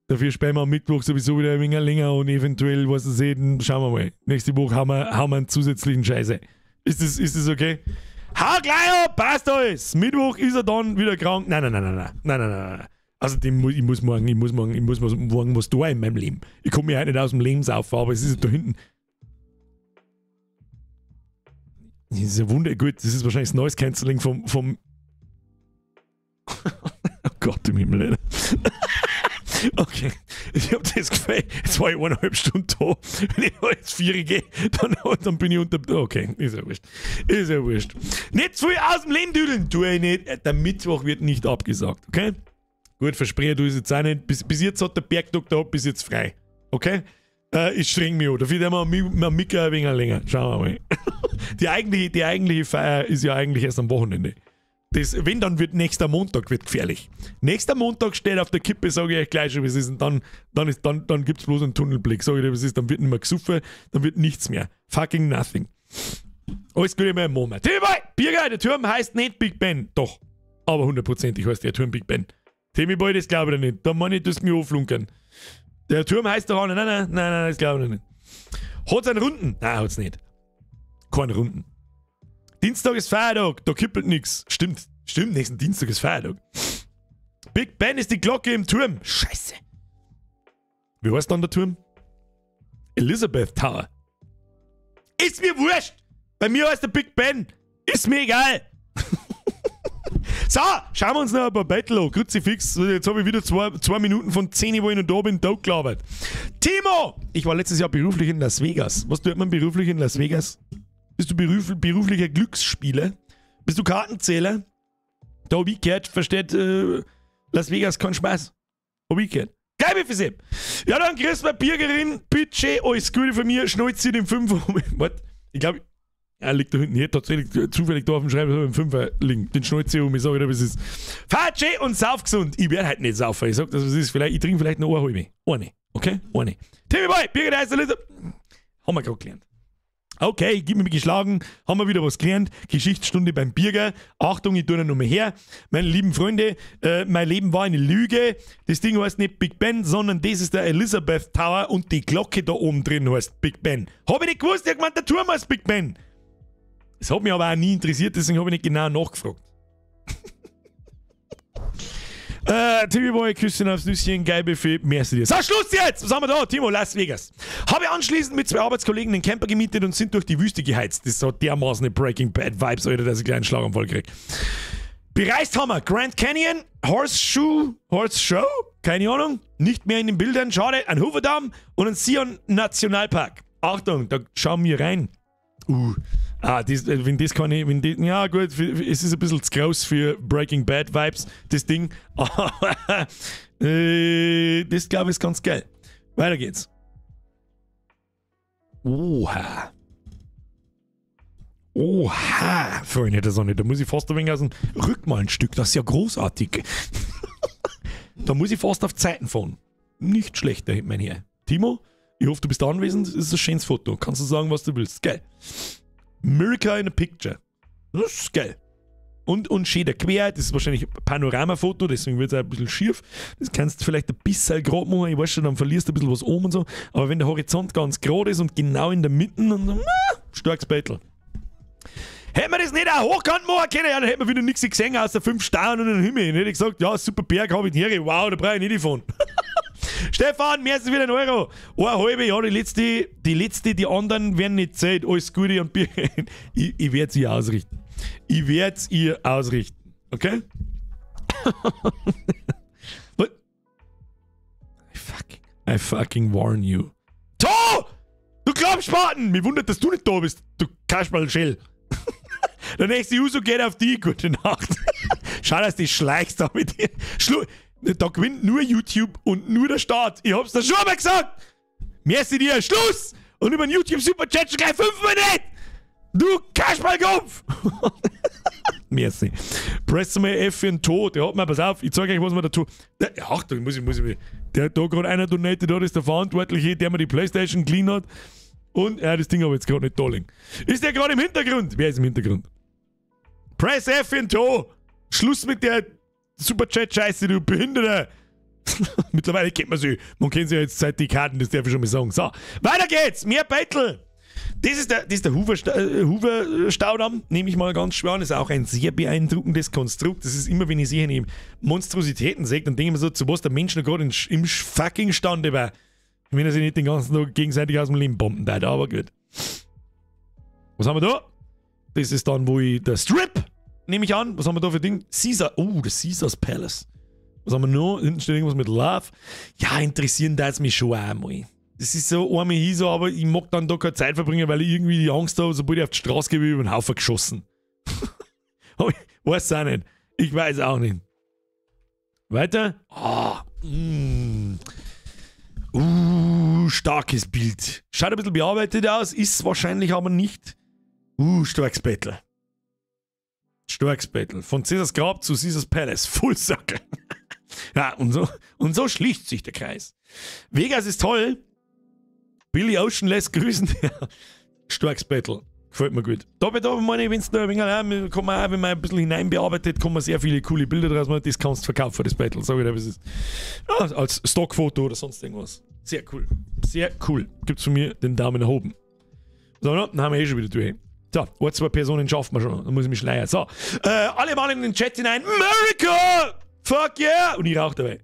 Dafür sperren wir am Mittwoch sowieso wieder ein wenig länger und eventuell, was ihr seht, schauen wir mal. Nächste Woche haben wir einen zusätzlichen Scheiße. Ist das okay? Hau gleich ab, passt alles! Mittwoch ist er dann wieder krank. Nein. Also ich muss morgen was tun in meinem Leben. Ich komme mir halt nicht aus dem Lebensaufbau, aber es ist da hinten. Das ist ja gut, das ist wahrscheinlich das Noise Cancelling vom oh Gott im Himmel, Alter. Okay, ich hab das Gefühl, jetzt war ich 1,5 Stunden da. Wenn ich jetzt 4 gehe, dann bin ich unter... Okay, ist ja wurscht. Ist ja wurscht. Nicht zu viel aus dem Leben düdeln, tue ich nicht. Der Mittwoch wird nicht abgesagt, okay? Gut, verspreche du es jetzt auch nicht. Bis jetzt hat der Bergdoktor bis jetzt frei. Okay? Ich streng mich an. Dafür haben wir Mika ein wenig länger. Schauen wir mal. Die eigentliche Feier ist ja eigentlich erst am Wochenende. Wenn, dann wird nächster Montag gefährlich. Nächster Montag steht auf der Kippe, sage ich euch gleich schon, wie es ist. Und dann gibt es bloß einen Tunnelblick. Sage ich dir, was ist. Dann wird nicht mehr gesoffen, dann wird nichts mehr. Fucking nothing. Alles Gute mehr im Monat. Timmy, Biergeil, der Turm heißt nicht Big Ben. Doch. Aber 100%ig heißt der Turm Big Ben. Timmy Boy, das glaube ich nicht. Da muss ich das mir anflunkern. Der Turm heißt doch auch nicht. Nein, das glaube ich nicht. Hat es einen Runden? Nein, hat es nicht. Keine Runden. Dienstag ist Feiertag, da kippelt nix. Stimmt, nächsten Dienstag ist Feiertag. Big Ben ist die Glocke im Turm. Scheiße. Wie heißt dann der Turm? Elizabeth Tower. Ist mir wurscht. Bei mir heißt der Big Ben. Ist mir egal. So, schauen wir uns noch ein paar Battle an. Kruzifix. Jetzt habe ich wieder 2 Minuten von 10, wo ich noch da bin, gelabert. Timo! Ich war letztes Jahr beruflich in Las Vegas. Was tut man beruflich in Las Vegas? Bist du beruflicher Glücksspieler? Bist du Kartenzähler? Da hab ich gehört, versteht Las Vegas keinen Spaß. Hab ich gehört. Geil, wie viel Ja, dann kriegst du Biergerin, Budget, alles Gute von mir, schnallt sie den 5er. Warte, ich glaube, er liegt da hinten hier, tatsächlich zufällig da auf dem Schreibtisch im 5er liegen. Den schnallt sie ich sage dir, was ist. Fahrtschä und sauf gesund. Ich werde halt nicht saufen. Ich sag das, was ist. Ich trinke vielleicht noch eine halbe. Eine, okay? Eine. Timmy Boy, Biergerin heißt der Liter. Haben wir gerade gelernt. Okay, gib mir geschlagen, haben wir wieder was gelernt. Geschichtsstunde beim Bierger. Achtung, ich tue noch mal her. Meine lieben Freunde, mein Leben war eine Lüge. Das Ding heißt nicht Big Ben, sondern das ist der Elizabeth Tower und die Glocke da oben drin heißt Big Ben. Habe ich nicht gewusst, ich hab gemeint, der Turm heißt Big Ben. Das hat mich aber auch nie interessiert, deswegen habe ich nicht genau nachgefragt. Timmy Boy, Küsschen aufs Nüsschen, geil Buffet, merci dir. So, Schluss jetzt! Was haben wir da? Timo, Las Vegas. Habe anschließend mit 2 Arbeitskollegen den Camper gemietet und sind durch die Wüste geheizt. Das hat dermaßen eine Breaking Bad Vibes, Alter, dass ich gleich einen Schlaganfall krieg. Bereist haben wir Grand Canyon, Horse Show, keine Ahnung, nicht mehr in den Bildern, schade, ein Hoover-Damm und ein Zion Nationalpark. Achtung, da schauen wir rein. Ja gut, es ist ein bisschen zu groß für Breaking Bad Vibes, das Ding. Aber das glaube ich ist ganz geil. Weiter geht's. Oha, Freunde der Sonne, da muss ich fast ein wenig aus dem Rückmal ein Stück, das ist ja großartig. Da muss ich fast auf Zeiten fahren. Nicht schlecht, mein Herr. Timo, ich hoffe, du bist anwesend, das ist ein schönes Foto. Kannst du sagen, was du willst. Geil. America in a Picture. Das ist geil. Und schön quer, das ist wahrscheinlich ein Panoramafoto, deswegen wird es auch ein bisschen schief. Das kannst du vielleicht ein bisschen gerade machen, ich weiß schon, dann verlierst du ein bisschen was oben und so. Aber wenn der Horizont ganz gerade ist und genau in der Mitte, dann starkes Battle. Hätten wir das nicht auch hochkant machen können, ja, dann hätten wir wieder nichts gesehen außer 5 Sterne und einen Himmel. Dann hätte ich gesagt, ja, super Berg, habe ich die Ehre. Wow, da brauche ich nicht davon. Stefan, mir ist wieder ein Euro. Eine halbe, ja, die letzte, die anderen werden nicht zählt. Alles Gute und Bier. Ich werde es ihr ausrichten. Okay? What? I fucking warn you. To! Du Klappspaten! Mir wundert, dass du nicht da bist, du Kasperl-Schell. Der nächste Uso geht auf die. Gute Nacht. Schau, dass du schleichst da mit dir. Da gewinnt nur YouTube und nur der Staat. Ich hab's dir schon mal gesagt. Merci dir. Schluss! Und über den YouTube Superchat schon gleich 5 Minuten. Du Kasperlkopf! Merci. Press mal F für den Tod. Der hat mir, pass auf, ich zeige euch, was wir da tun. Achtung, muss ich. Der hat da gerade einer donated, da ist der Verantwortliche, der mir die Playstation clean hat. Und ja, das Ding habe ich jetzt gerade nicht da liegen. Ist der gerade im Hintergrund? Wer ist im Hintergrund? Press F für den Tod. Schluss mit der Superchat-Scheiße, du Behinderte. Mittlerweile kennt man sie. Man kennt sie ja jetzt seit Dekaden, das darf ich schon mal sagen. So, weiter geht's. Mehr Battle. Das ist der Hoover-Staudamm, nehme ich mal ganz schwer an. Das ist auch ein sehr beeindruckendes Konstrukt. Das ist immer, wenn ich sehe, Monstrositäten sehe, dann denke ich mir so, zu was der Mensch noch gerade im fucking Stande war. Wenn er sich nicht den ganzen Tag gegenseitig aus dem Leben bomben darf, aber gut. Was haben wir da? Das ist dann, wo ich der Strip, nehme ich an. Was haben wir da für Ding? Caesar. Oh, das Caesars Palace. Was haben wir noch? Hinten steht irgendwas mit Love. Ja, interessieren das mich schon einmal. Das ist so einmal hin, so, aber ich mag dann da keine Zeit verbringen, weil ich irgendwie die Angst habe, sobald ich auf die Straße gehe, über den Haufen geschossen. Aber ich weiß auch nicht. Ich weiß auch nicht. Weiter? Starkes Bild. Schaut ein bisschen bearbeitet aus, ist wahrscheinlich aber nicht. Starkes Battle. Starkes Battle. Von Caesars Grab zu Caesars Palace. Full Circle. Ja, und so schließt sich der Kreis. Vegas ist toll. Billy Ocean lässt grüßen. Starkes Battle. Gefällt mir gut. Da meine ich, wenn es da ein wenig, kann man auch, wenn man ein bisschen hineinbearbeitet, kann man sehr viele coole Bilder draus machen. Das kannst du verkaufen, das Battle. Sag ich dir, was ist. Ja, als Stockfoto oder sonst irgendwas. Sehr cool. Sehr cool. Gibt's von mir den Daumen nach oben. So, dann haben wir schon wieder durch. So, 2 Personen schaffen wir schon. Dann muss ich mich schleiern. So, alle mal in den Chat hinein. America! Fuck yeah! Und ich rauche dabei.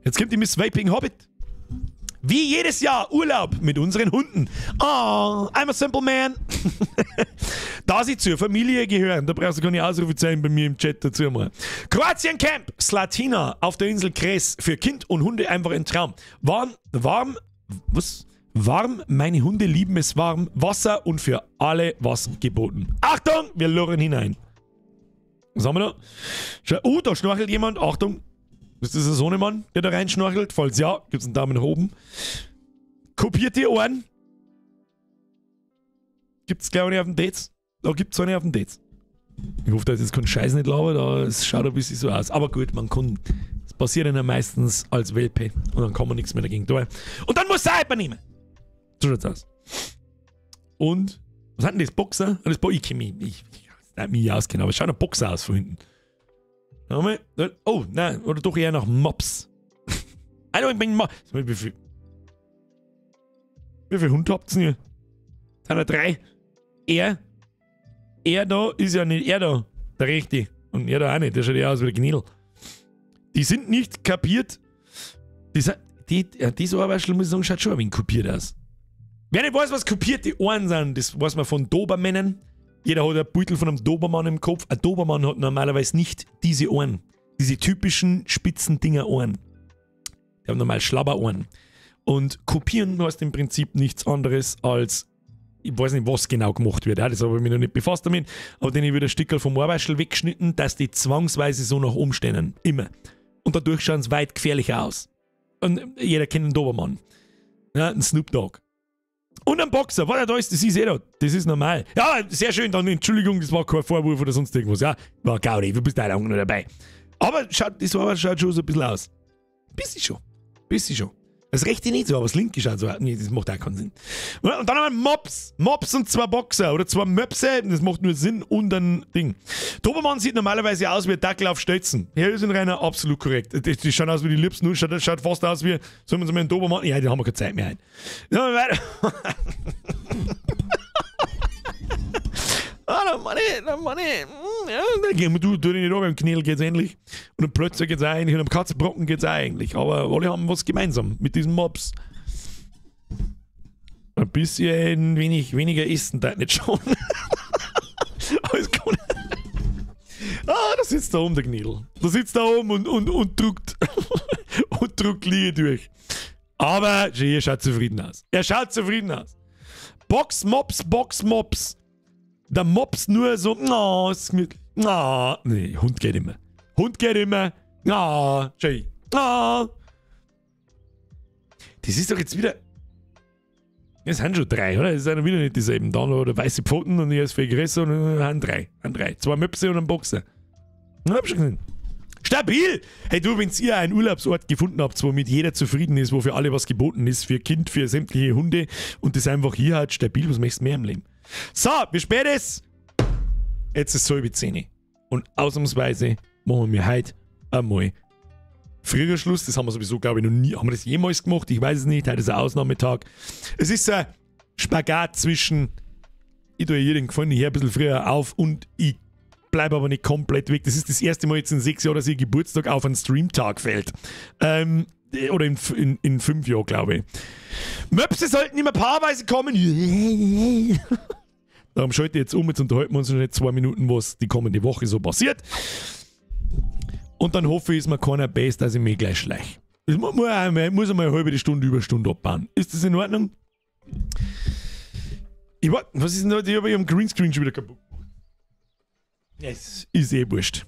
Jetzt kommt die Miss Vaping Hobbit. Wie jedes Jahr Urlaub mit unseren Hunden. Oh, I'm a simple man. Da sie zur Familie gehören, da brauchst du keine Ausrufezeichen bei mir im Chat dazu mal. Kroatien Camp, Slatina auf der Insel Kres. Für Kind und Hunde einfach ein Traum. Warm, meine Hunde lieben es warm. Wasser und für alle was geboten. Achtung, wir lurren hinein. Was haben wir da? Da schnorchelt jemand. Achtung. Ist das ein Sohnemann, der da reinschnorchelt? Falls ja, gibt es einen Daumen nach oben. Kopiert die Ohren. Gibt es gleich eine auf dem Dates? Da gibt es eine auf dem Dates. Ich hoffe, da ist jetzt kein Scheiß nicht labert, aber es schaut ein bisschen so aus. Aber gut, man kann. Das passiert dann ja meistens als Welpe und dann kann man nichts mehr dagegen tun. Und dann muss er übernehmen. So schaut's aus. Und, was hat denn das? Boxer? Ich kenne mich nicht auskennen, aber es schaut ein Boxer aus von hinten. Oh, nein, oder doch eher nach Mops. Hallo, ich bin Mops. Wie viel Hunde habt ihr hier? Sind da 3? Er da ist ja nicht er da, der Rechte. Und er da auch nicht, der schaut ja aus wie der Gnädel. Die sind nicht kapiert. Diese Arbeitsstelle, muss ich sagen, schaut schon ein wenig kopiert aus. Wer nicht weiß, was kopierte Ohren sind, das weiß man von Dobermännern. Jeder hat ein Beutel von einem Dobermann im Kopf. Ein Dobermann hat normalerweise nicht diese Ohren. Diese typischen spitzen Dinger-Ohren. Die haben normal Schlabberohren. Und kopieren heißt im Prinzip nichts anderes als, ich weiß nicht, was genau gemacht wird. Das habe ich mich noch nicht befasst damit. Aber denen wird ein Stückchen vom Arbeitsstell weggeschnitten, dass die zwangsweise so nach oben stehen. Immer. Und dadurch schauen sie weit gefährlicher aus. Und jeder kennt einen Dobermann. Ja, einen Snoop Dogg. Und ein Boxer, was da ist, das ist da. Das ist normal. Ja, sehr schön, dann Entschuldigung, das war kein Vorwurf oder sonst irgendwas. Ja, war Gaudi, du bist da auch noch dabei. Aber das schaut schon so ein bisschen aus. Bisschen schon. Das rechte nicht so, aber das linke schaut so aus. Nee, das macht auch keinen Sinn. Und dann haben wir Mops. Mops und 2 Boxer oder 2 Möpse. Das macht nur Sinn und ein Ding. Dobermann sieht normalerweise aus wie ein Dackel auf Stötzen. Hier ist ein Reiner absolut korrekt. Die schauen aus wie die Liebsten. Nur schaut fast aus wie, sollen wir uns mal einen Dobermann. Ja, die haben wir keine Zeit mehr. Ja, weiter. dann gehen wir, du nicht an, beim Knädel geht's ähnlich. Und am Plötzer geht's auch ähnlich und am Katzenbrocken geht's auch ähnlich. Aber alle haben was gemeinsam mit diesen Mobs. Ein bisschen weniger essen, da nicht schon. Alles gut. Da sitzt da oben der Knädel. Da sitzt da oben und druckt und druckt Liege durch. Aber er schaut zufrieden aus. Box Mops. Der Mops nur so, nee, Hund geht immer. Das ist doch jetzt wieder. Es sind schon 3, oder? Es sind wieder nicht dieselben. Dann oder weiße Pfoten und er ist viel größer und dann haben 3. 2 Möpse und ein Boxer. Hab schon gesehen. Stabil! Hey du, wenn ihr einen Urlaubsort gefunden habt, wo mit jeder zufrieden ist, wo für alle was geboten ist, für Kind, für sämtliche Hunde und das einfach hier halt stabil, was möchtest du mehr im Leben? So, wie spät ist? Jetzt ist es halbe 10. Und ausnahmsweise machen wir heute einmal früher Schluss. Das haben wir sowieso, glaube ich, noch nie. Haben wir das jemals gemacht? Ich weiß es nicht. Heute ist ein Ausnahmetag. Es ist ein Spagat zwischen ich tue jedem Gefallen her ein bisschen früher auf und ich bleibe aber nicht komplett weg. Das ist das erste Mal jetzt in 6 Jahren, dass ihr Geburtstag auf einen Streamtag fällt. Oder in 5 Jahren, glaube ich. Möpse sollten immer paarweise kommen. Darum schalte ich jetzt um, jetzt unterhalten wir uns noch nicht 2 Minuten, was die kommende Woche so passiert. Und dann hoffe ich, ist mir keiner best, dass ich mich gleich schleiche. Ich muss einmal eine halbe Stunde über Stunde abbauen. Ist das in Ordnung? Was ist denn da? Ich habe ihren Greenscreen schon wieder kaputt. Es ist eh wurscht.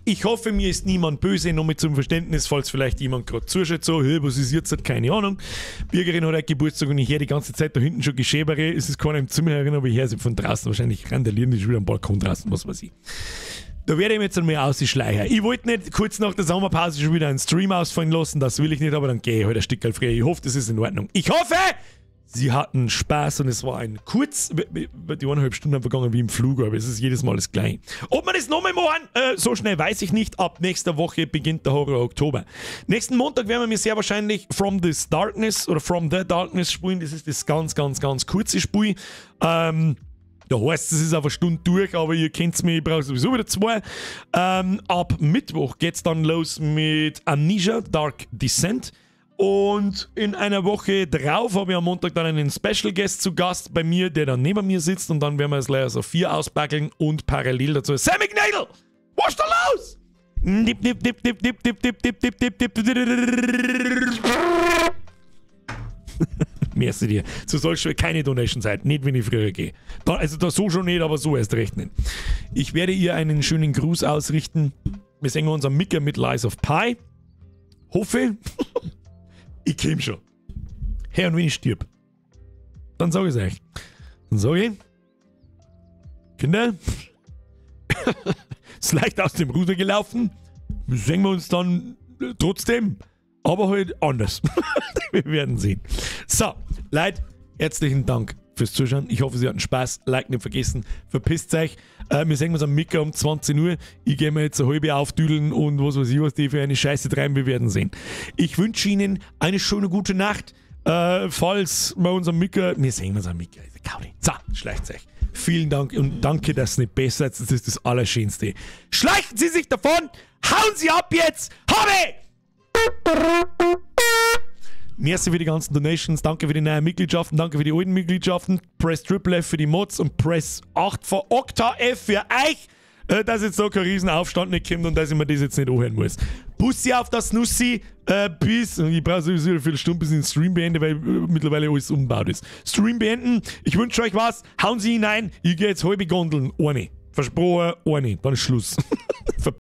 Ich hoffe, mir ist niemand böse, noch mit zum Verständnis, falls vielleicht jemand gerade zuschaut, so, hey, was ist jetzt, keine Ahnung. Bürgerin hat heute Geburtstag und ich höre die ganze Zeit da hinten schon Geschäbere. Es ist keiner im Zimmer herin, aber ich höre sie von draußen. Wahrscheinlich randalieren die schon wieder am Balkon draußen, was weiß ich. Da werde ich mir jetzt einmal ausschleichen. Ich wollte nicht kurz nach der Sommerpause schon wieder einen Stream ausfallen lassen, das will ich nicht, aber dann gehe ich halt ein Stück früher. Ich hoffe, das ist in Ordnung. Ich hoffe, Sie hatten Spaß und es war ein kurz, die 1,5 Stunden vergangen wie im Flug, aber es ist jedes Mal das Gleiche. Ob wir das nochmal machen, so schnell weiß ich nicht. Ab nächster Woche beginnt der Horror Oktober. Nächsten Montag werden wir mir sehr wahrscheinlich From the Darkness spielen. Das ist das ganz kurze Spiel. Da heißt es ist auf eine Stunde durch, aber ihr kennt mich, ich brauche sowieso wieder 2. Ab Mittwoch geht's dann los mit Amnesia Dark Descent. Und in einer Woche drauf habe ich am Montag dann einen Special Guest zu Gast bei mir, der dann neben mir sitzt und dann werden wir es leider so 4 ausbackeln und parallel dazu Sammy Gnadl! Was ist da los? Merci dir. So sollst du keine Donation sein, nicht wenn ich früher gehe. Also da so schon nicht, aber so erst recht nicht. Ich werde ihr einen schönen Gruß ausrichten. Wir singen uns am Micker mit Lies of Pi. Hoffe, ich käme schon. Hey, und wenn ich stirb, dann sage ich es euch. Dann sage ich, Kinder, ist leicht aus dem Ruder gelaufen. Sehen wir uns dann trotzdem, aber halt anders. Wir werden sehen. So, Leute, herzlichen Dank fürs Zuschauen. Ich hoffe, Sie hatten Spaß. Like nicht vergessen. Verpisst euch. Wir sehen uns am Micker um 20 Uhr. Ich gehe mir jetzt eine halbe aufdüdeln und was weiß ich, was die für eine Scheiße treiben. Wir werden sehen. Ich wünsche Ihnen eine schöne, gute Nacht. Falls wir uns am Micker... Wir sehen uns am Micker. So, schleicht euch. Vielen Dank und danke, dass ihr nicht besser seid. Das ist das Allerschönste. Schleichen Sie sich davon. Hauen Sie ab jetzt. Habe! Merci für die ganzen Donations, danke für die neuen Mitgliedschaften, danke für die alten Mitgliedschaften. Press Triple F für die Mods und Press 8 für Okta F für euch, dass jetzt so kein Riesenaufstand nicht kommt und dass ich mir das jetzt nicht anhören muss. Bussi auf das Nussi, bis, ich brauche sowieso eine Viertelstunde, bis ich den Stream beende, weil mittlerweile alles umgebaut ist. Stream beenden, ich wünsche euch was, hauen Sie hinein, ich gehe jetzt halbe Gondeln, eine. Versprochen, eine, dann ist Schluss.